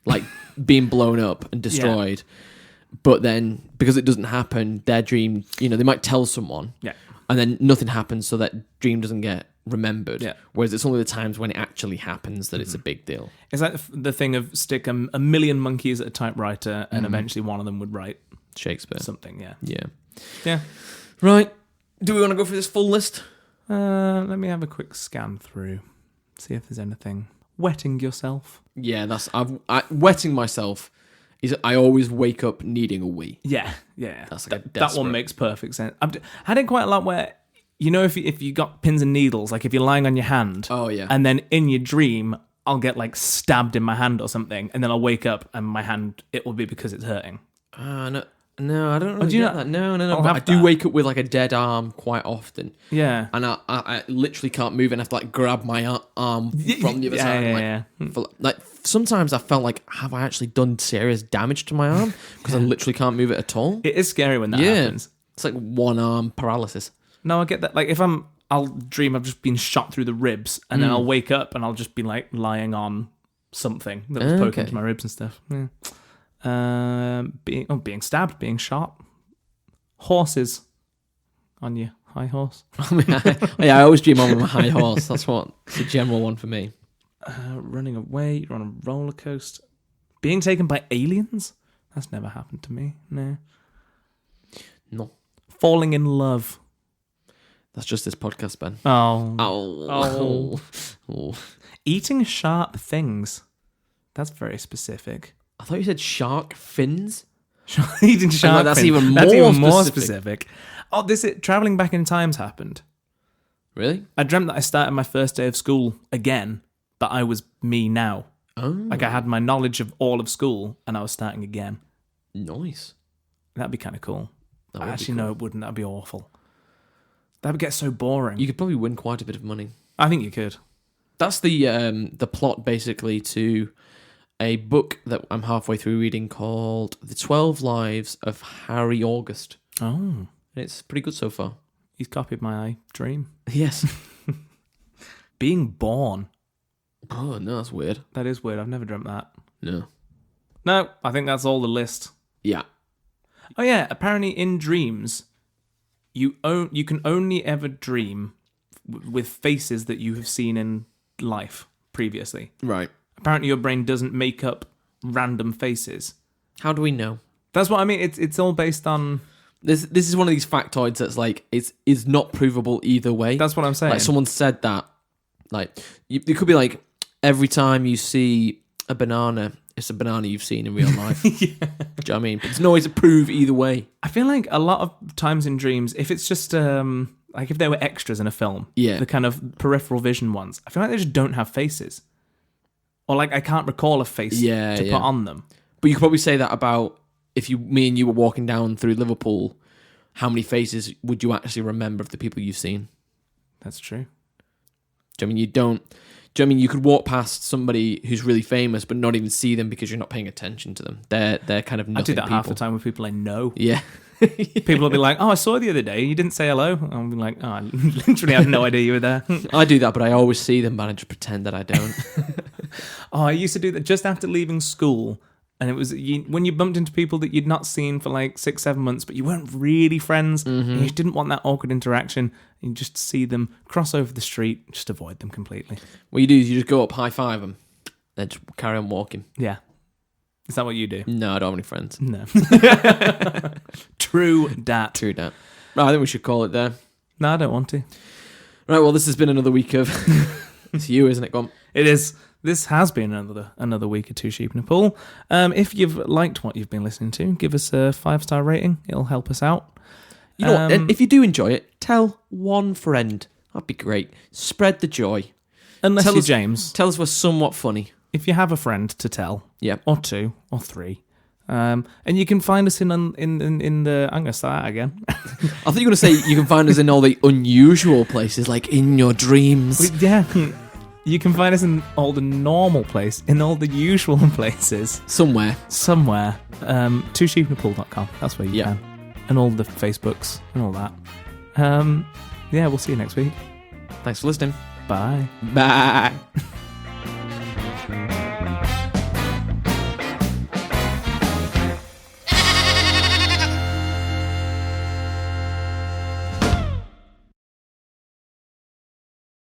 [SPEAKER 1] like being blown up and destroyed. But then because it doesn't happen, their dream, they might tell someone.
[SPEAKER 2] Yeah.
[SPEAKER 1] And then nothing happens, so that dream doesn't get remembered.
[SPEAKER 2] Yeah.
[SPEAKER 1] Whereas it's only the times when it actually happens that it's a big deal.
[SPEAKER 2] It's like the thing of stick a million monkeys at a typewriter, and eventually one of them would write
[SPEAKER 1] Shakespeare.
[SPEAKER 2] something. Yeah.
[SPEAKER 1] Yeah.
[SPEAKER 2] Yeah.
[SPEAKER 1] Right. Do we want to go through this full list?
[SPEAKER 2] Let me have a quick scan through, see if there's anything. Wetting yourself.
[SPEAKER 1] Yeah, wetting myself is I always wake up needing a wee.
[SPEAKER 2] Yeah.
[SPEAKER 1] That's like
[SPEAKER 2] that one makes perfect sense. I had it quite a lot where, if you got pins and needles, like if you're lying on your hand,
[SPEAKER 1] Oh yeah.
[SPEAKER 2] and then in your dream, I'll get like stabbed in my hand or something, and then I'll wake up and my hand, it will be because it's hurting.
[SPEAKER 1] No, I don't really
[SPEAKER 2] do you
[SPEAKER 1] get
[SPEAKER 2] not?
[SPEAKER 1] that. No.
[SPEAKER 2] I'll
[SPEAKER 1] But
[SPEAKER 2] have
[SPEAKER 1] I do
[SPEAKER 2] that.
[SPEAKER 1] wake up with like a dead arm quite often.
[SPEAKER 2] Yeah.
[SPEAKER 1] And I literally can't move and have to like grab my arm from the other side. Like sometimes I felt like, have I actually done serious damage to my arm? Because I literally can't move it at all.
[SPEAKER 2] It is scary when that happens.
[SPEAKER 1] It's like one arm paralysis.
[SPEAKER 2] No, I get that. Like if I'll dream I've just been shot through the ribs, and then I'll wake up and I'll just be like lying on something that was poking into my ribs and stuff. Yeah. Being stabbed, being shot. Horses on your high horse.
[SPEAKER 1] I always dream I'm on a high horse. That's it's a general one for me.
[SPEAKER 2] Running away, you're on a roller coaster. Being taken by aliens? That's never happened to me. No. Falling in love.
[SPEAKER 1] That's just this podcast, Ben.
[SPEAKER 2] Oh.
[SPEAKER 1] Oh.
[SPEAKER 2] Eating sharp things. That's very specific.
[SPEAKER 1] I thought you said shark fins.
[SPEAKER 2] Eating sharp
[SPEAKER 1] that's
[SPEAKER 2] fins.
[SPEAKER 1] even
[SPEAKER 2] That's
[SPEAKER 1] more
[SPEAKER 2] even more
[SPEAKER 1] specific.
[SPEAKER 2] specific. Oh, traveling back in times happened.
[SPEAKER 1] Really?
[SPEAKER 2] I dreamt that I started my first day of school again, but I was me now.
[SPEAKER 1] Oh.
[SPEAKER 2] Like I had my knowledge of all of school, and I was starting again.
[SPEAKER 1] Nice.
[SPEAKER 2] That'd be kind of cool.
[SPEAKER 1] That would be
[SPEAKER 2] Actually,
[SPEAKER 1] cool.
[SPEAKER 2] no, it wouldn't. That'd be awful. That would get so boring.
[SPEAKER 1] You could probably win quite a bit of money.
[SPEAKER 2] I think you could.
[SPEAKER 1] That's the plot basically to a book that I'm halfway through reading called The 12 Lives of Harry August.
[SPEAKER 2] Oh.
[SPEAKER 1] And it's pretty good so far.
[SPEAKER 2] He's copied my dream.
[SPEAKER 1] Yes.
[SPEAKER 2] Being born.
[SPEAKER 1] Oh, no, that's weird.
[SPEAKER 2] That is weird. I've never dreamt that.
[SPEAKER 1] No.
[SPEAKER 2] No, I think that's all the list.
[SPEAKER 1] Yeah.
[SPEAKER 2] Oh yeah, apparently in dreams, you can only ever dream with faces that you have seen in life previously.
[SPEAKER 1] Right.
[SPEAKER 2] Apparently your brain doesn't make up random faces.
[SPEAKER 1] How do we know?
[SPEAKER 2] That's what I mean. It's all based on...
[SPEAKER 1] This is one of these factoids that's like, it's not provable either way.
[SPEAKER 2] That's what I'm saying.
[SPEAKER 1] Like, someone said that. Like, it could be like, every time you see a banana, it's a banana you've seen in real life.
[SPEAKER 2] Yeah.
[SPEAKER 1] Do you know what I mean? But there's no way to prove either way.
[SPEAKER 2] I feel like a lot of times in dreams, if it's just like if they were extras in a film,
[SPEAKER 1] Yeah.
[SPEAKER 2] the kind of peripheral vision ones, I feel like they just don't have faces. Or like I can't recall a face to put on them.
[SPEAKER 1] But you could probably say that about if me and you were walking down through Liverpool, how many faces would you actually remember of the people you've seen?
[SPEAKER 2] That's true.
[SPEAKER 1] Do you know what I mean? You don't... Do you know what I mean? You could walk past somebody who's really famous but not even see them because you're not paying attention to them. They're kind of nothing.
[SPEAKER 2] I do that
[SPEAKER 1] people.
[SPEAKER 2] half the time with people I know.
[SPEAKER 1] Yeah.
[SPEAKER 2] People will be like, "Oh, I saw you the other day. You didn't say hello." I'll be like, "Oh, I literally had no idea you were there."
[SPEAKER 1] I do that, but I always see them, but I just pretend that I don't.
[SPEAKER 2] Oh, I used to do that just after leaving school. And it was when you bumped into people that you'd not seen for like 6-7 months, but you weren't really friends.
[SPEAKER 1] Mm-hmm.
[SPEAKER 2] And you didn't want that awkward interaction. And you just see them cross over the street, just avoid them completely.
[SPEAKER 1] What you do is you just go up, high five them, then just carry on walking.
[SPEAKER 2] Yeah. Is that what you do?
[SPEAKER 1] No, I don't have any friends.
[SPEAKER 2] No. True dat.
[SPEAKER 1] True that. Right, I think we should call it there.
[SPEAKER 2] No, I don't want to.
[SPEAKER 1] Right, well, this has been another week of... It's you, isn't it, Gom?
[SPEAKER 2] It is. This has been another week of Two Sheep in a Pool. If you've liked what you've been listening to, give us a 5-star rating. It'll help us out.
[SPEAKER 1] You know what? And if you do enjoy it, tell one friend. That'd be great. Spread the joy.
[SPEAKER 2] Unless you're James.
[SPEAKER 1] Tell us we're somewhat funny.
[SPEAKER 2] If you have a friend to tell,
[SPEAKER 1] Yeah.
[SPEAKER 2] or 2, or 3, and you can find us in the. I'm going to start that again.
[SPEAKER 1] I thought you were going to say you can find us in all the unusual places, like in your dreams.
[SPEAKER 2] Yeah. You can find us in all the normal place, in all the usual places.
[SPEAKER 1] Somewhere.
[SPEAKER 2] 2sheepinapool.com. That's where you can. And all the Facebooks and all that. Yeah, we'll see you next week.
[SPEAKER 1] Thanks for listening.
[SPEAKER 2] Bye.
[SPEAKER 1] Bye.